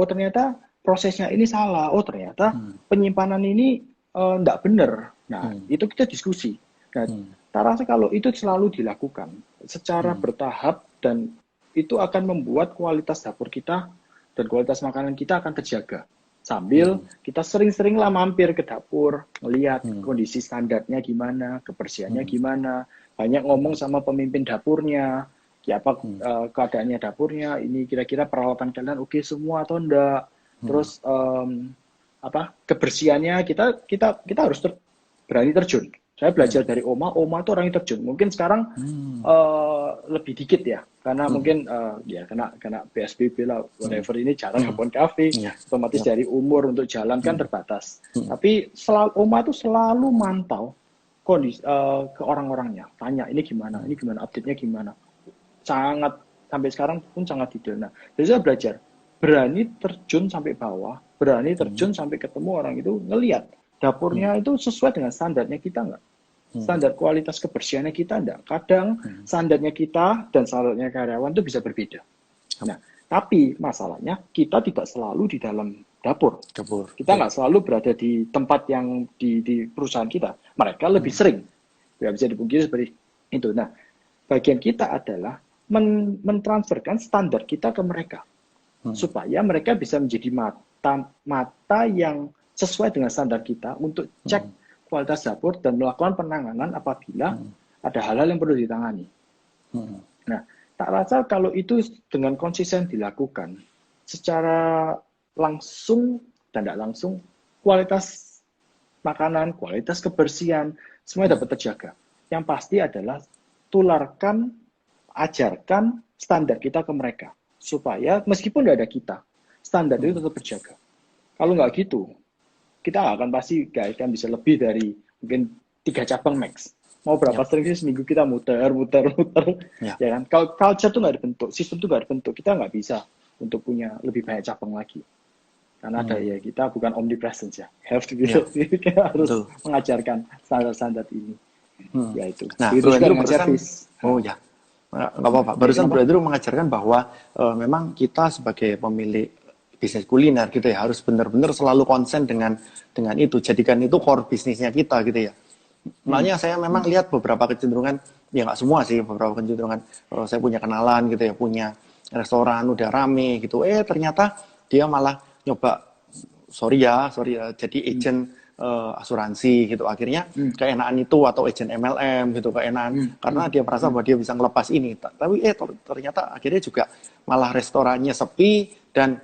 ternyata prosesnya ini salah, ternyata penyimpanan ini nggak benar. Nah, itu kita diskusi. Nah, saya rasa kalau itu selalu dilakukan secara bertahap dan itu akan membuat kualitas dapur kita dan kualitas makanan kita akan terjaga. Sambil kita sering-seringlah mampir ke dapur, melihat kondisi standarnya gimana, kebersihannya gimana, banyak ngomong sama pemimpin dapurnya, apa keadaannya dapurnya, ini kira-kira peralatan kalian oke semua atau enggak. Terus kebersihannya kita harus berani terjun. Saya belajar dari Oma itu orangnya terjun. Mungkin sekarang lebih dikit ya, karena mungkin ya kena PSBB lah, whatever ini jarang ke Bon Cafe, otomatis dari umur untuk jalan kan terbatas. Tapi Oma itu selalu mantau kondisi ke orang-orangnya, tanya ini gimana, update-nya gimana. Sangat sampai sekarang pun sangat detail. Nah, jadi saya belajar berani terjun sampai bawah, berani terjun sampai ketemu orang itu, ngelihat dapurnya itu sesuai dengan standarnya kita nggak? Standar kualitas kebersihannya kita enggak. Kadang standarnya kita dan standarnya karyawan itu bisa berbeda. Nah, tapi masalahnya kita tidak selalu di dalam dapur. Kita nggak selalu berada di tempat yang di perusahaan kita. Mereka lebih sering. Ya bisa dipungkiri seperti itu. Nah, bagian kita adalah mentransferkan standar kita ke mereka. Supaya mereka bisa menjadi mata yang sesuai dengan standar kita untuk cek kualitas dapur dan melakukan penanganan apabila ada hal-hal yang perlu ditangani. Nah, tak rasa kalau itu dengan konsisten dilakukan secara langsung dan tidak langsung, kualitas makanan, kualitas kebersihan, semuanya dapat terjaga. Yang pasti adalah tularkan, ajarkan standar kita ke mereka. Supaya meskipun nggak ada kita, standar itu tetap terjaga. Kalau nggak gitu, kita akan pasti nggak akan bisa lebih dari mungkin 3 cabang max. Mau berapa sering sih seminggu kita muter. Ya. Ya kan? Kalau culture tuh nggak dibentuk, sistem tuh nggak dibentuk, kita nggak bisa untuk punya lebih banyak cabang lagi. Karena ada ya kita bukan omnipresence ya, have to be kita harus Betul. mengajarkan standar-standar ini. Ya itu. Nah, Itu Bro juga Andrew dengan barusan, service. oh ya, nggak apa-apa. Barusan Bro Andrew mengajarkan bahwa memang kita sebagai pemilik bisnis kuliner gitu ya harus benar-benar selalu konsen dengan itu, jadikan itu core bisnisnya kita gitu ya. Makanya saya memang lihat beberapa kecenderungan, ya nggak semua sih, beberapa kecenderungan saya punya kenalan gitu ya, punya restoran udah rame gitu, ternyata dia malah nyoba, sorry ya, jadi agent asuransi gitu, akhirnya keenaan itu, atau agent MLM gitu, keenaan karena dia merasa bahwa dia bisa ngelepas ini, tapi ternyata akhirnya juga malah restorannya sepi dan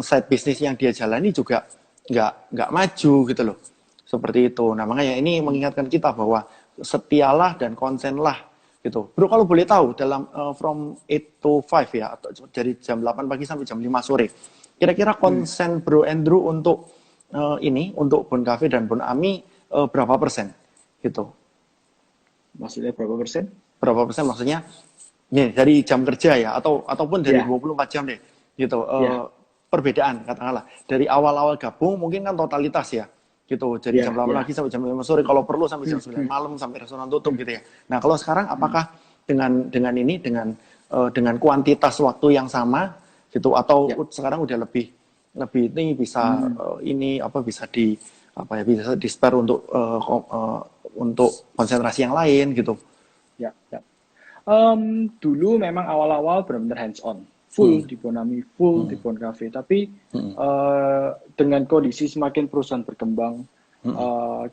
side bisnis yang dia jalani juga nggak maju gitu loh, seperti itu. Nah makanya ini mengingatkan kita bahwa setialah dan konsenlah gitu. Bro, kalau boleh tahu dalam from 8 to 5 ya, atau dari jam 8 pagi sampai jam 5 sore, kira-kira konsen Bro Andrew untuk untuk Bon Cafe dan Bon Ami berapa persen gitu? Maksudnya berapa persen? Berapa persen maksudnya? Nih, dari jam kerja ya, ataupun dari 24 jam deh gitu. Perbedaan katakanlah dari awal-awal gabung mungkin kan totalitas ya gitu, dari jam 8 pagi sampai jam 5 sore, kalau perlu sampai jam 9 malam sampai restoran tutup gitu ya. Nah kalau sekarang apakah dengan ini dengan kuantitas waktu yang sama gitu, atau sekarang udah lebih ini bisa ini apa bisa bisa di spare untuk konsentrasi yang lain gitu. Ya. Dulu memang awal-awal benar-benar hands on, full di Bon Ami, full di Bon Cafe. Tapi dengan kondisi semakin perusahaan berkembang,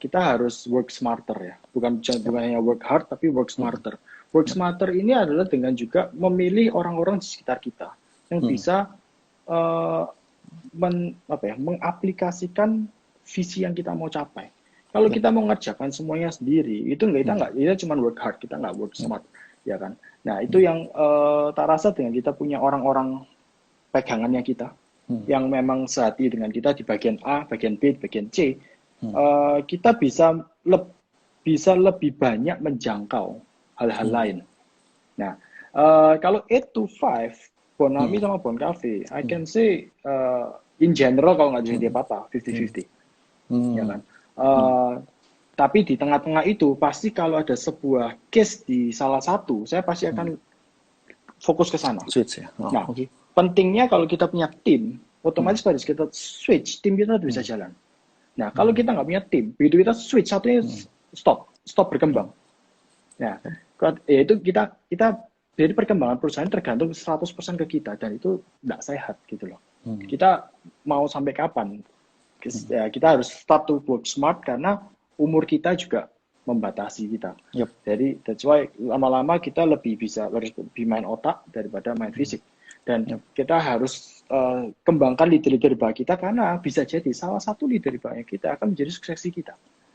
kita harus work smarter ya. Bukan hanya work hard, tapi work smarter. Work smarter ini adalah dengan juga memilih orang-orang di sekitar kita yang bisa mengaplikasikan visi yang kita mau capai. Kalau kita mau ngerjakan semuanya sendiri, itu kita cuma work hard, kita nggak work smart, ya kan? Nah itu yang tak rasa dengan kita punya orang-orang pegangannya kita, yang memang sehati dengan kita di bagian A, bagian B, bagian C, kita bisa lebih banyak menjangkau hal-hal lain. Nah kalau 8 to 5, Bon Ami sama Bon Cafe, I can say in general kalau nggak jadi apa-apa, 50-50, ya kan? Tapi di tengah-tengah itu pasti kalau ada sebuah case di salah satu, saya pasti akan fokus ke sana. Switch ya. Nah, pentingnya kalau kita punya tim, otomatis pada kita switch, tim kita bisa jalan. Nah, kalau kita nggak punya tim, begitu kita switch satunya stop berkembang. Nah, itu kita dari perkembangan perusahaan tergantung 100% ke kita, dan itu nggak sehat gitu loh. Kita mau sampai kapan? Kita harus start to work smart karena umur kita juga membatasi kita. Jadi that's why lama-lama kita lebih main otak daripada main fisik. Dan kita harus kembangkan leader-leader bawah kita, karena bisa jadi salah satu leader bawah kita akan menjadi suksesi kita.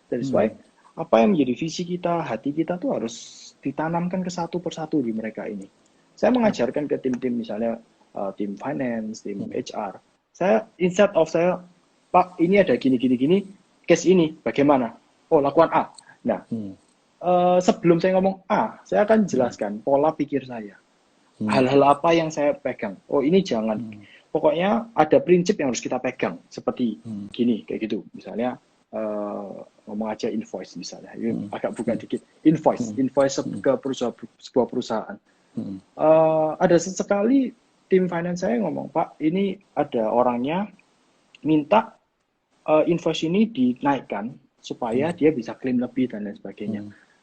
That's why apa yang menjadi visi kita, hati kita tuh harus ditanamkan ke satu persatu di mereka ini. Saya mengajarkan ke tim-tim misalnya tim finance, tim HR. Instead of saya, Pak, ini ada gini, case ini, bagaimana? Oh, lakukan A. Nah, sebelum saya ngomong A, saya akan jelaskan pola pikir saya. Hal-hal apa yang saya pegang. Oh, ini jangan. Pokoknya ada prinsip yang harus kita pegang. Seperti gini, kayak gitu. Misalnya, ngomong aja invoice misalnya. Ini agak buka dikit. Invoice ke sebuah perusahaan. Ada sesekali tim finance saya ngomong, Pak, ini ada orangnya minta invoice ini dinaikkan supaya dia bisa klaim lebih dan lain sebagainya.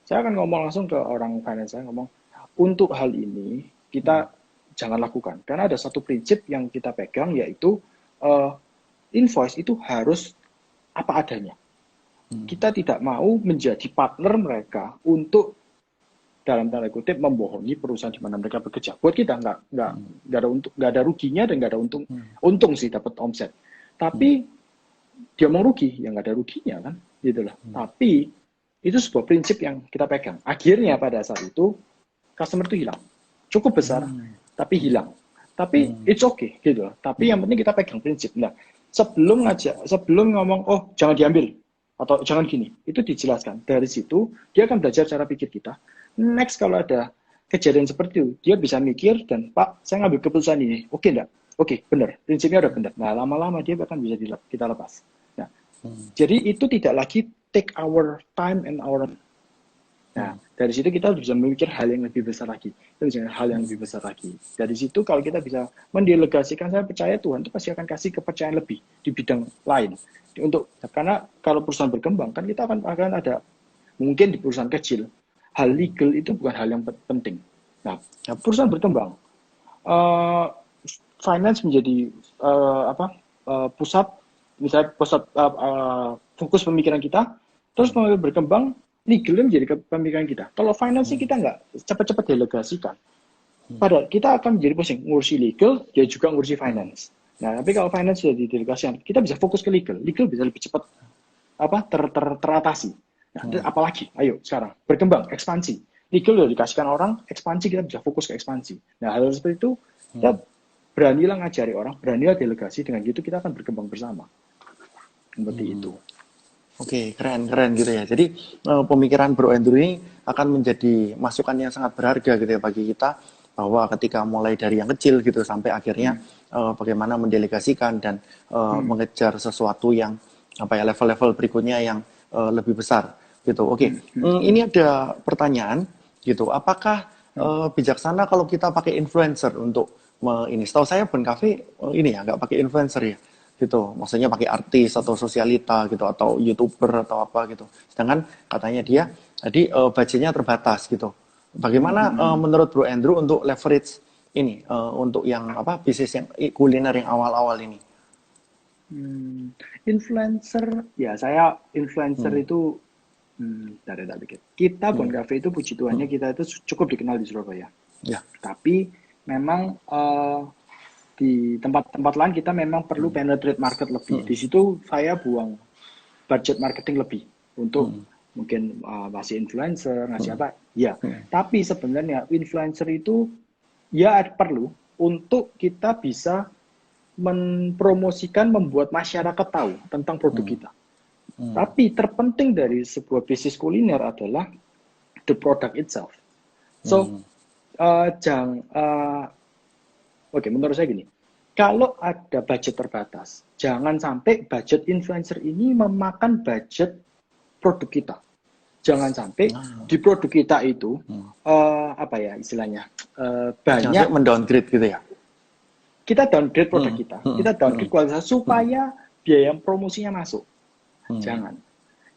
Saya akan ngomong langsung ke orang finance, saya ngomong, untuk hal ini kita jangan lakukan, karena ada satu prinsip yang kita pegang, yaitu invoice itu harus apa adanya. Kita tidak mau menjadi partner mereka untuk, dalam tanda kutip, membohongi perusahaan di mana mereka bekerja. Buat kita nggak ada ruginya dan nggak ada untung sih dapat omset. Tapi dia mau rugi, ya nggak ada ruginya kan, gitu loh. Tapi itu sebuah prinsip yang kita pegang. Akhirnya pada saat itu customer itu hilang, cukup besar, tapi hilang. Tapi it's okay, gitu loh. Tapi yang penting kita pegang prinsip. Nah, sebelum ngomong, oh jangan diambil atau jangan gini, itu dijelaskan. Dari situ dia akan belajar cara pikir kita. Next kalau ada kejadian seperti itu, dia bisa mikir dan Pak, saya ngambil keputusan ini, oke enggak? Oke, benar. Prinsipnya udah benar. Nah, lama-lama dia akan bisa kita lepas. Nah, jadi itu tidak lagi take our time and our. Nah, dari situ kita bisa memikir hal yang lebih besar lagi. Itu bisa hal yang lebih besar lagi. Dari situ kalau kita bisa mendelegasikan, saya percaya Tuhan itu pasti akan kasih kepercayaan lebih di bidang lain. Karena kalau perusahaan berkembang kan kita akan ada mungkin di perusahaan kecil hal legal itu bukan hal yang penting. Nah, perusahaan berkembang, finance menjadi pusat, misalnya pusat fokus pemikiran kita, terus berkembang legal menjadi pemikiran kita. Kalau finance kita nggak cepat-cepat delegasikan, pada kita akan menjadi pusing ngurusi legal, dia juga ngurusi finance. Nah, tapi kalau finance sudah didelegasikan, kita bisa fokus ke legal bisa lebih cepat teratasi. Nah, apalagi, ayo sekarang berkembang, ekspansi. Legal sudah dikasihkan orang, ekspansi kita bisa fokus ke ekspansi. Nah, hal seperti itu kita beranilah ngajari orang, beranilah delegasi, dengan gitu kita akan berkembang bersama. Seperti itu. Oke, keren gitu ya. Jadi pemikiran Bro Andrew ini akan menjadi masukan yang sangat berharga gitu ya bagi kita, bahwa ketika mulai dari yang kecil gitu sampai akhirnya bagaimana mendelegasikan dan mengejar sesuatu yang level-level berikutnya yang lebih besar gitu. Oke, ini ada pertanyaan gitu. Apakah bijaksana kalau kita pakai influencer untuk ini? Setahu saya Bon Cafe ini ya nggak pakai influencer ya. Gitu, maksudnya pakai artis atau sosialita gitu atau YouTuber atau apa gitu. Sedangkan katanya dia tadi budgetnya terbatas gitu. Bagaimana menurut Bro Andrew untuk leverage ini untuk yang bisnis yang kuliner yang awal-awal ini? Influencer, ya saya influencer itu dari dikit. Kita Bon Cafe itu puji Tuhannya kita itu cukup dikenal di Surabaya. Ya. Tapi memang di tempat-tempat lain kita memang perlu penetrate market lebih. Di situ saya buang budget marketing lebih untuk mungkin ngasih influencer, ngasih apa? Ya. Tapi sebenarnya influencer itu ya perlu untuk kita bisa mempromosikan, membuat masyarakat tahu tentang produk kita. Tapi terpenting dari sebuah bisnis kuliner adalah the product itself. So, oke, menurut saya gini, kalau ada budget terbatas, jangan sampai budget influencer ini memakan budget produk kita. Jangan sampai di produk kita itu, istilahnya, banyak. Jangan mendowngrade gitu ya? Kita downgrade produk kita downgrade kualitas supaya biaya promosinya masuk. Jangan.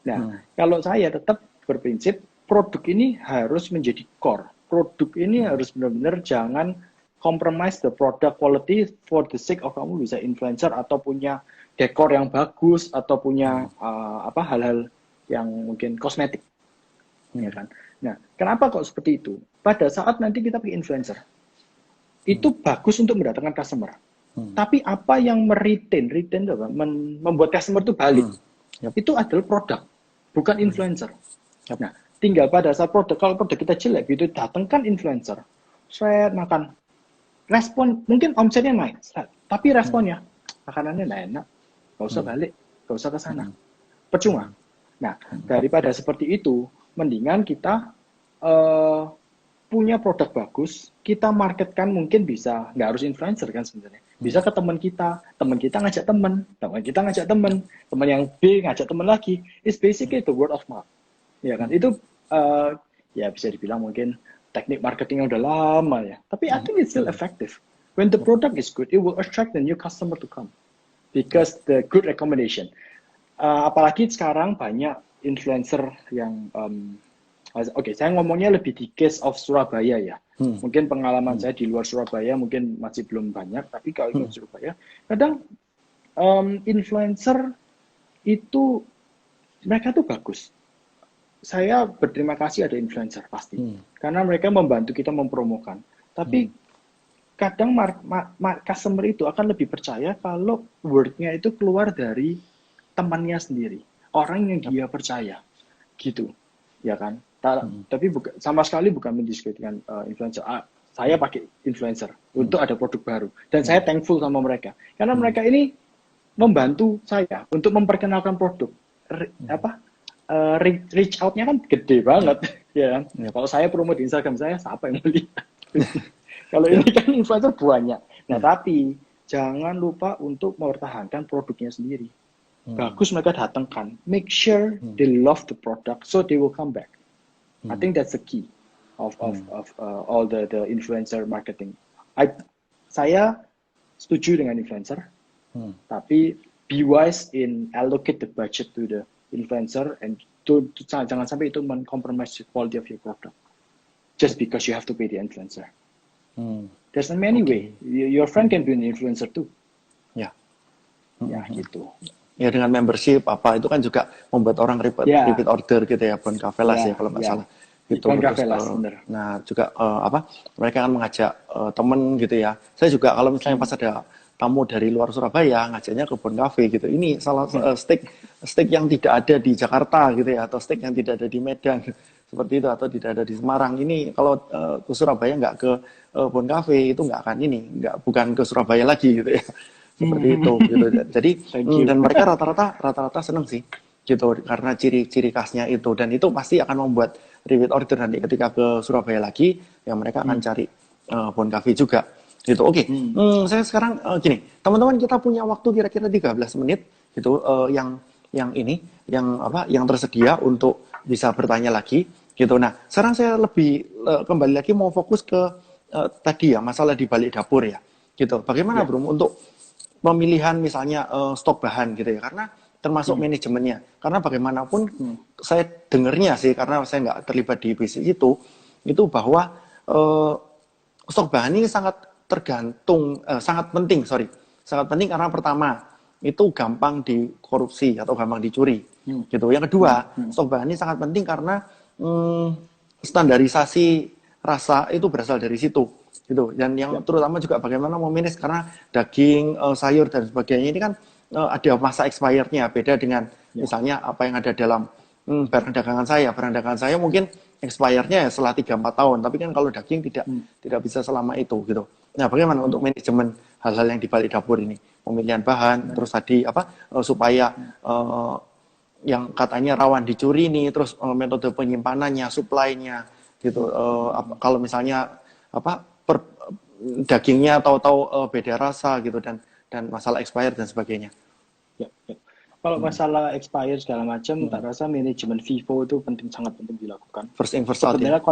Nah, kalau saya tetap berprinsip, produk ini harus menjadi core. Produk ini harus benar-benar jangan compromise the product quality for the sake of kamu bisa influencer atau punya dekor yang bagus atau punya hal-hal yang mungkin kosmetik, ya kan? Nah, kenapa kok seperti itu? Pada saat nanti kita pakai influencer, itu bagus untuk mendatangkan customer. Tapi apa yang retain apa? Membuat customer itu balik, itu adalah produk, bukan influencer. Nah, tinggal pada saat kalau produk kita jelek, itu datangkan influencer, saya makan. Respon, mungkin omsetnya naik, tapi responnya, makanannya nggak enak, nggak usah balik, nggak usah ke sana, percuma. Nah, daripada seperti itu, mendingan kita punya produk bagus, kita marketkan, mungkin bisa, nggak harus influencer kan sebenarnya, bisa ke teman kita ngajak teman kita ngajak teman yang B ngajak teman lagi, it's basically the word of mouth, ya kan, itu ya bisa dibilang mungkin teknik marketing yang udah lama ya. Tapi I think it's still effective. When the product is good, it will attract the new customer to come. Because the good recommendation. Apalagi sekarang banyak influencer yang, saya ngomongnya lebih di case of Surabaya ya. Mungkin pengalaman saya di luar Surabaya mungkin masih belum banyak, tapi kalau di Surabaya, kadang influencer itu mereka tuh bagus. Saya berterima kasih ada influencer pasti, karena mereka membantu kita mempromokan. Tapi kadang customer itu akan lebih percaya kalau word-nya itu keluar dari temannya sendiri, orang yang dia percaya, gitu, ya kan? Tapi sama sekali bukan mendiskreditkan influencer. Saya pakai influencer untuk ada produk baru, dan saya thankful sama mereka, karena mereka ini membantu saya untuk memperkenalkan produk. Reach out-nya kan gede banget, ya kan? Kalau saya promo di Instagram saya, siapa yang beli? Kalau ini kan influencer banyak. Nah, tapi jangan lupa untuk mempertahankan produknya sendiri. Bagus mereka datangkan. Make sure they love the product, so they will come back. I think that's the key of all the influencer marketing. Saya setuju dengan influencer, tapi be wise in allocate the budget to the influencer, and jangan sampai itu compromise the quality of your product just because you have to pay the influencer. There's many way. Your friend can be an influencer too. Ya. Ya gitu. Ya dengan membership apa itu kan juga membuat orang repeat order gitu ya, Bon Cafe ya kalau nggak salah. Gitu. Bon Cafe bener. Nah juga mereka akan mengajak temen gitu ya. Saya juga kalau misalnya pas ada tamu dari luar Surabaya ngajaknya ke Bon Cafe gitu. Ini salah steak yang tidak ada di Jakarta gitu ya, atau steak yang tidak ada di Medan seperti itu, atau tidak ada di Semarang. Ini kalau ke Surabaya nggak ke Bon Cafe itu nggak akan bukan ke Surabaya lagi gitu ya. Seperti itu gitu. Jadi dan mereka rata-rata seneng sih gitu karena ciri khasnya itu, dan itu pasti akan membuat repeat order nanti ketika ke Surabaya lagi ya, mereka akan cari Bon Cafe juga gitu. Oke. Saya sekarang gini, teman-teman, kita punya waktu kira-kira 13 menit gitu yang tersedia untuk bisa bertanya lagi gitu. Nah, sekarang saya lebih kembali lagi mau fokus ke tadi ya, masalah di balik dapur ya gitu. Bagaimana Bro untuk pemilihan misalnya stok bahan gitu ya, karena termasuk manajemennya, karena bagaimanapun saya dengarnya sih, karena saya nggak terlibat di bisnis itu bahwa stok bahan ini sangat penting karena pertama itu gampang dikorupsi atau gampang dicuri gitu. Yang kedua, stok bahan ini sangat penting karena standarisasi rasa itu berasal dari situ gitu. Dan yang terutama juga bagaimana memanage, karena daging, sayur dan sebagainya ini kan ada masa expirednya, beda dengan misalnya apa yang ada dalam barang dagangan saya mungkin expirednya setelah 3-4 tahun, tapi kan kalau daging tidak bisa selama itu gitu. Nah, bagaimana untuk manajemen hal-hal yang di balik dapur ini, pemilihan bahan, terus tadi supaya yang katanya rawan dicuri ini, terus metode penyimpanannya, supply-nya gitu. Kalau misalnya dagingnya tahu-tahu beda rasa gitu, dan masalah expired dan sebagainya. Ya. Kalau masalah expired segala macam, tak rasa manajemen FIFO itu sangat penting dilakukan. First in first out. Sebenarnya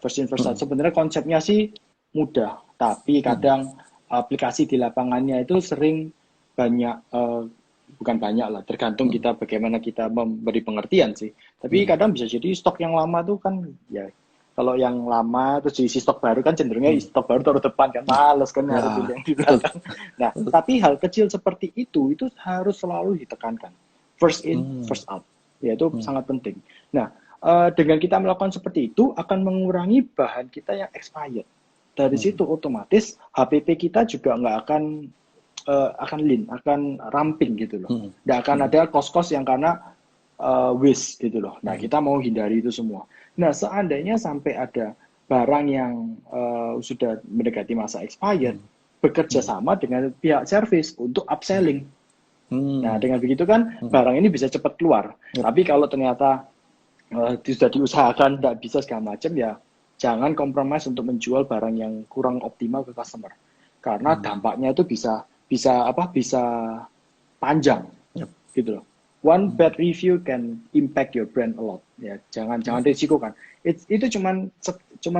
first in first out. Sebenarnya konsepnya sih mudah, tapi kadang aplikasi di lapangannya itu sering bukan banyak lah, tergantung kita bagaimana kita memberi pengertian sih. Tapi kadang bisa jadi stok yang lama tuh kan ya, kalau yang lama terus diisi stok baru kan cenderungnya stok baru taruh depan kan, males kan harus yang di belakang. Nah, tapi hal kecil seperti itu harus selalu ditekankan. First in, first out. Ya, itu sangat penting. Nah, dengan kita melakukan seperti itu akan mengurangi bahan kita yang expired. Dari situ otomatis HPP kita juga nggak akan lean, akan ramping gitu loh. Nggak akan ada kos-kos yang karena waste gitu loh. Nah, kita mau hindari itu semua. Nah, seandainya sampai ada barang yang sudah mendekati masa expired, bekerja sama dengan pihak service untuk upselling. Nah, dengan begitu kan barang ini bisa cepat keluar. Tapi kalau ternyata sudah diusahakan tidak bisa segala macam, ya jangan kompromis untuk menjual barang yang kurang optimal ke customer. Karena dampaknya itu bisa panjang, gitu loh. One bad review can impact your brand a lot. Ya, jangan risikokan. Itu cuman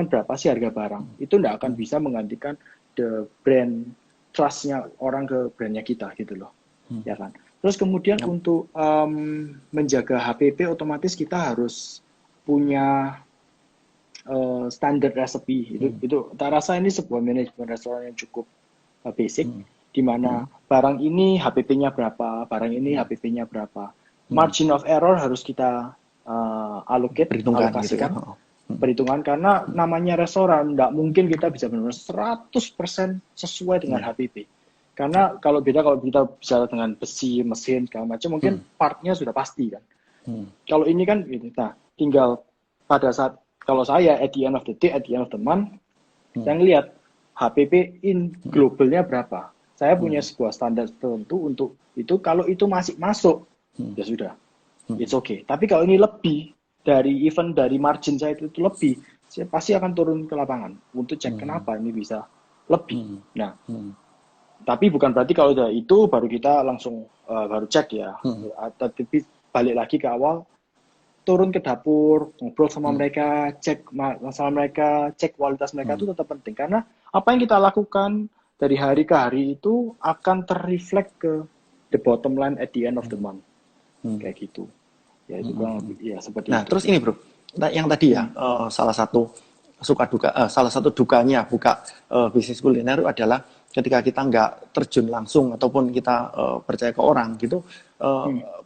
berapa sih harga barang? Itu tidak akan bisa menggantikan the brand trust-nya orang ke brandnya kita gitu loh, ya kan. Terus kemudian untuk menjaga HPP, otomatis kita harus punya standar resepi. Itu tak rasa ini sebuah manajemen restoran yang cukup basic. Di mana barang ini HPP-nya berapa, barang ini HPP-nya berapa. Margin of error harus kita alokasikan, perhitungan, karena namanya restoran, nggak mungkin kita bisa benar-benar 100% sesuai dengan HPP. Karena kalau kita bicara dengan besi, mesin, segala macam, mungkin partnya sudah pasti kan. Kalau ini kan, nah, tinggal pada saat, kalau saya at the end of the day, at the end of the month, saya ngelihat HPP in globalnya berapa. Saya punya sebuah standar tertentu untuk itu. Kalau itu masih masuk, ya sudah, it's okay. Tapi kalau ini lebih dari even dari margin saya itu lebih, saya pasti akan turun ke lapangan untuk cek kenapa ini bisa lebih. Nah, tapi bukan berarti kalau udah itu baru kita langsung baru cek ya. Tapi balik lagi ke awal, turun ke dapur, ngobrol sama mereka, cek masalah mereka, cek kualitas mereka itu tetap penting. Karena apa yang kita lakukan dari hari ke hari itu akan terreflect ke the bottom line at the end of the month. Kayak gitu. Ya itu kurang lebih ya seperti Nah, itu. terus ini bro, yang tadi ya salah satu salah satu dukanya buka bisnis kuliner adalah ketika kita nggak terjun langsung ataupun kita percaya ke orang gitu,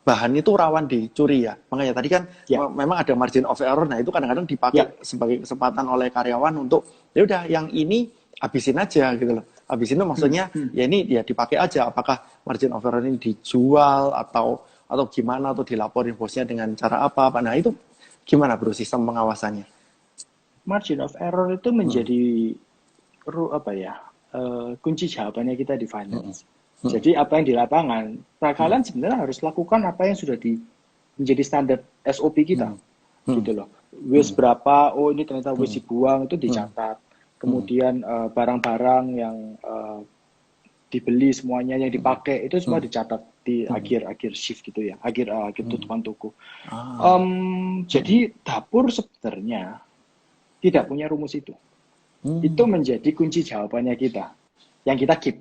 bahan itu rawan dicuri ya. Makanya tadi kan memang ada margin of error. Nah itu kadang-kadang dipakai sebagai kesempatan oleh karyawan untuk ya udah yang ini habisin aja gitu loh. Habisin itu maksudnya ya ini ya dipakai aja. Apakah margin of error ini dijual atau gimana, atau dilaporin bosnya dengan cara apa. Nah itu gimana bro sistem pengawasannya? Margin of error itu menjadi kunci jawabannya kita di finance. Jadi apa yang di lapangan, kalian sebenarnya harus lakukan apa yang sudah menjadi standar SOP kita, gitu loh. Waste berapa? Oh ini ternyata waste dibuang, itu dicatat. Kemudian barang-barang yang dibeli semuanya yang dipakai itu semua dicatat di akhir shift gitu ya, akhir tutupan toko. Jadi dapur sebenarnya tidak punya rumus itu. Itu menjadi kunci jawabannya kita, yang kita keep.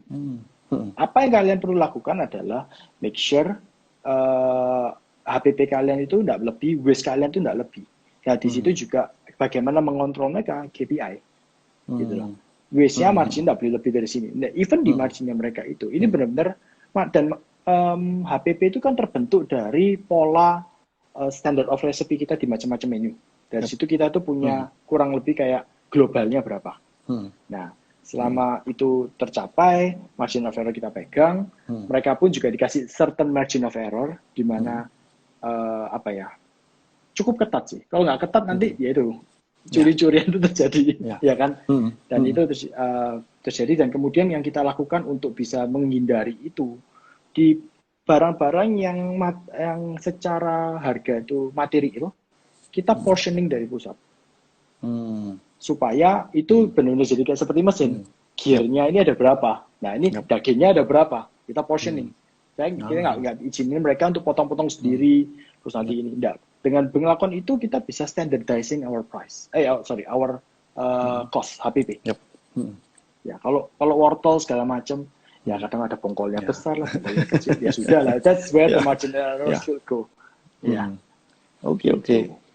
Apa yang kalian perlu lakukan adalah make sure HPP kalian itu tidak lebih, waste kalian itu tidak lebih. Nah di situ juga bagaimana mengontrol mereka KPI, gitu loh. Waste-nya margin tidak boleh lebih dari sini. Nah, even di marginnya mereka itu, ini benar-benar dan HPP itu kan terbentuk dari pola standard of recipe kita di macam-macam menu. Dari situ kita tuh punya kurang lebih kayak globalnya berapa. Nah, selama itu tercapai, margin of error kita pegang, mereka pun juga dikasih certain margin of error, di mana cukup ketat sih. Kalau nggak ketat nanti ya itu curi-curian itu terjadi, ya kan? Dan itu terjadi, dan kemudian yang kita lakukan untuk bisa menghindari itu di barang-barang yang secara harga itu material, kita portioning dari pusat. Supaya itu benar-benar jadi kayak seperti mesin. Gearnya ini ada berapa? Nah ini dagingnya ada berapa? Kita portioning. Kita nggak izinin mereka untuk potong-potong sendiri, terus nanti ini enggak. Dengan melakukan itu kita bisa standardizing our price. Our cost HPP. Ya kalau wortel segala macam, ya kadang ada bongkolnya besar lah, bongkolnya kecil. Ya sudah lah. That's where the margin error should go. Ya. Oke.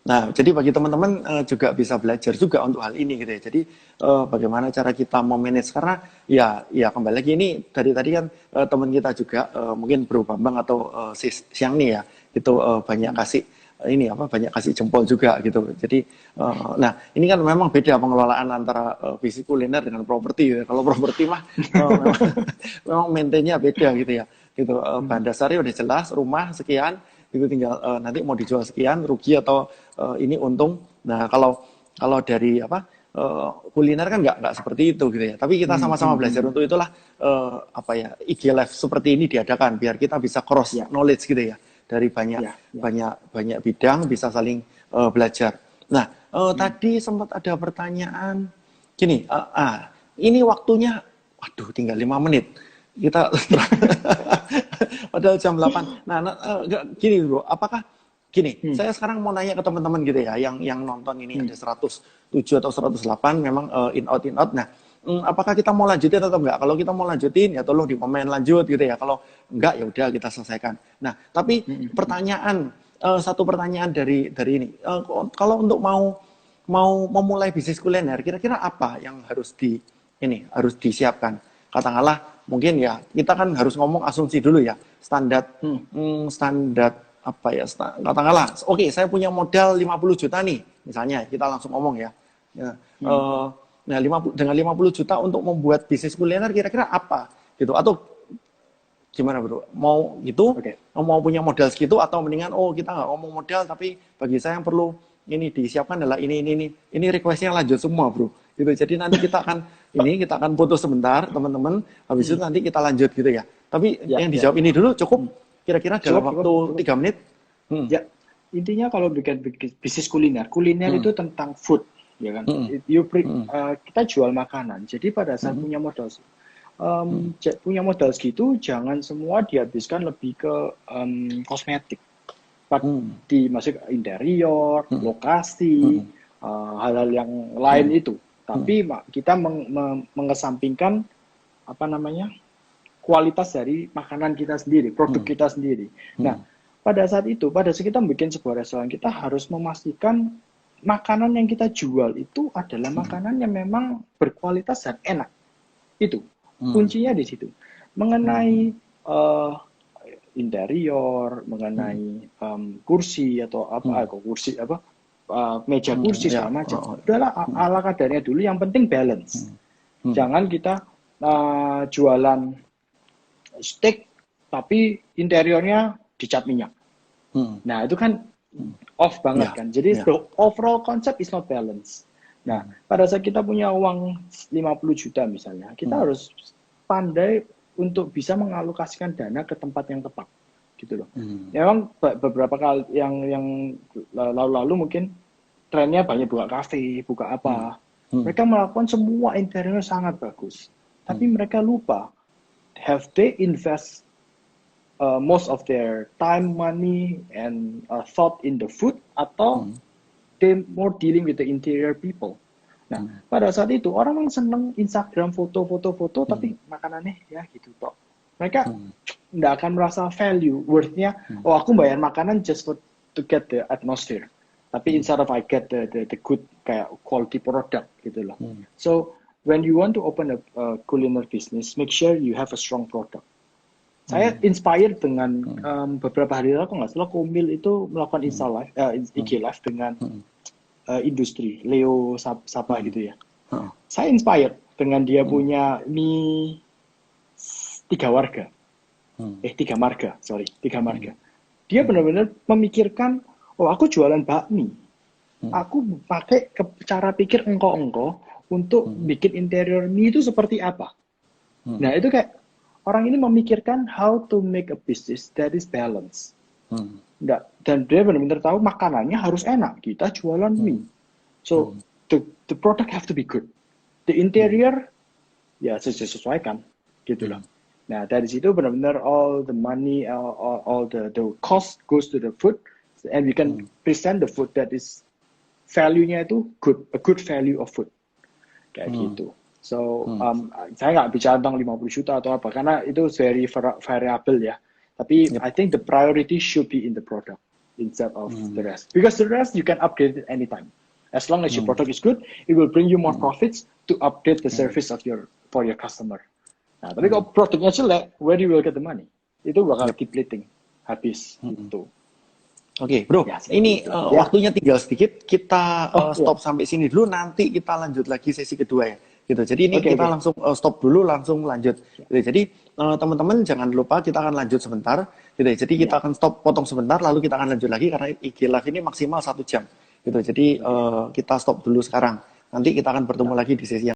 Nah, jadi bagi teman-teman juga bisa belajar juga untuk hal ini gitu ya. Jadi bagaimana cara kita memanage, karena ya kembali lagi ini dari tadi kan teman kita juga mungkin Bro Bambang atau Siang nih ya, itu banyak kasih jempol juga gitu. Jadi nah ini kan memang beda pengelolaan antara bisnis kuliner dengan properti ya. Kalau properti mah memang maintainnya beda gitu ya. Gitu bahan dasarnya udah jelas, rumah sekian, itu tinggal nanti mau dijual sekian, rugi atau ini untung. Nah kalau dari kuliner kan nggak seperti itu gitu ya. Tapi kita sama-sama belajar untuk itulah IG Live seperti ini diadakan biar kita bisa cross knowledge gitu ya, dari banyak bidang bisa saling belajar. Nah tadi sempat ada pertanyaan gini, ini waktunya, waduh tinggal 5 menit kita padahal jam 8. Nah, gini bro, apakah gini, saya sekarang mau nanya ke teman-teman gitu ya, yang nonton ini ada 107 atau 108 memang in out. Nah, apakah kita mau lanjutin atau enggak? Kalau kita mau lanjutin ya tolong di komen lanjut gitu ya. Kalau enggak ya udah kita selesaikan. Nah, tapi satu pertanyaan dari ini. Kalau untuk mau memulai bisnis kuliner, kira-kira apa yang harus disiapkan? Katakanlah mungkin ya kita kan harus ngomong asumsi dulu ya, standar katakanlah oke, saya punya modal 50 juta nih misalnya, kita langsung ngomong ya. Nah dengan 50 juta untuk membuat bisnis kuliner kira-kira apa gitu, atau Gimana bro? Mau gitu? Oke. Mau punya modal segitu atau mendingan kita nggak ngomong modal tapi bagi saya yang perlu ini disiapkan adalah ini requestnya lanjut semua bro. Gitu. Jadi nanti kita akan putus sebentar teman-teman. Habis itu nanti kita lanjut gitu ya. Tapi yang dijawab ini dulu cukup kira-kira dalam waktu 3 menit. Ya, intinya kalau bikin bisnis kuliner itu tentang food, ya kan? Kita jual makanan. Jadi pada saat punya modal segitu, jangan semua dihabiskan lebih ke kosmetik. Masuk interior, lokasi, hal-hal yang lain itu. Tapi kita mengesampingkan kualitas dari makanan kita sendiri, produk kita sendiri. Nah, pada saat kita bikin sebuah restoran, kita harus memastikan makanan yang kita jual itu adalah makanan yang memang berkualitas dan enak. Itu kuncinya di situ. Mengenai interior, mengenai kursi atau meja kursi segala macam. Udahlah ala kadarnya dulu. Yang penting balance. Jangan kita jualan steak tapi interiornya dicat minyak. Nah, itu kan off banget kan. Jadi the overall concept is not balance. Nah, pada saat kita punya uang 50 juta misalnya, kita harus pandai untuk bisa mengalokasikan dana ke tempat yang tepat. Gitu loh. Memang beberapa kali yang lalu-lalu mungkin trennya banyak buka kafe, buka apa. Mereka melakukan semua interiornya sangat bagus. Tapi mereka lupa, have they invest most of their time, money, and thought in the food, atau they more dealing with the interior people. Nah, pada saat itu orang yang seneng Instagram foto, tapi makanannya ya gitu toh. Mereka nggak akan merasa value, worth-nya. Aku bayar makanan just to get the atmosphere. Tapi instead of I get the good kayak quality product gitu loh. So when you want to open a culinary business, make sure you have a strong product. Saya inspired dengan beberapa hari lalu, nggak salah Komil itu melakukan IG live dengan industri Leo Sapa gitu ya. Saya inspired dengan dia punya mie 3 marga. Dia benar-benar memikirkan, aku jualan bakmi. Aku pakai cara pikir engkau untuk bikin interior mie itu seperti apa. Nah, itu kayak orang ini memikirkan how to make a business that is balanced. Dan dia benar-benar tahu makanannya harus enak. Kita jualan mie. So, the product have to be good. The interior, ya sesuaikan. Gitu loh. Nah, dari situ benar-benar all the money, all the cost goes to the food. And we can present the food that is value-nya itu good. A good value of food. Kayak gitu. So, saya nggak bicara tentang 50 juta atau apa, karena itu very variable ya. Tapi I think the priority should be in the product instead of the rest. Because the rest you can upgrade it anytime. As long as your product is good, it will bring you more profits to update the service for your customer. Nah, tapi kalau produknya jelek, where you will get the money? Itu bakal depleting, habis gitu. Oke, bro, ya, ini waktunya tinggal sedikit. Kita stop sampai sini dulu. Nanti kita lanjut lagi sesi kedua ya. Gitu. Jadi ini kita langsung stop dulu, langsung lanjut. Gitu. Jadi teman-teman jangan lupa kita akan lanjut sebentar. Gitu. Jadi kita akan stop, potong sebentar, lalu kita akan lanjut lagi karena IG Live ini maksimal 1 jam. Gitu. Jadi kita stop dulu sekarang. Nanti kita akan bertemu lagi di sesi yang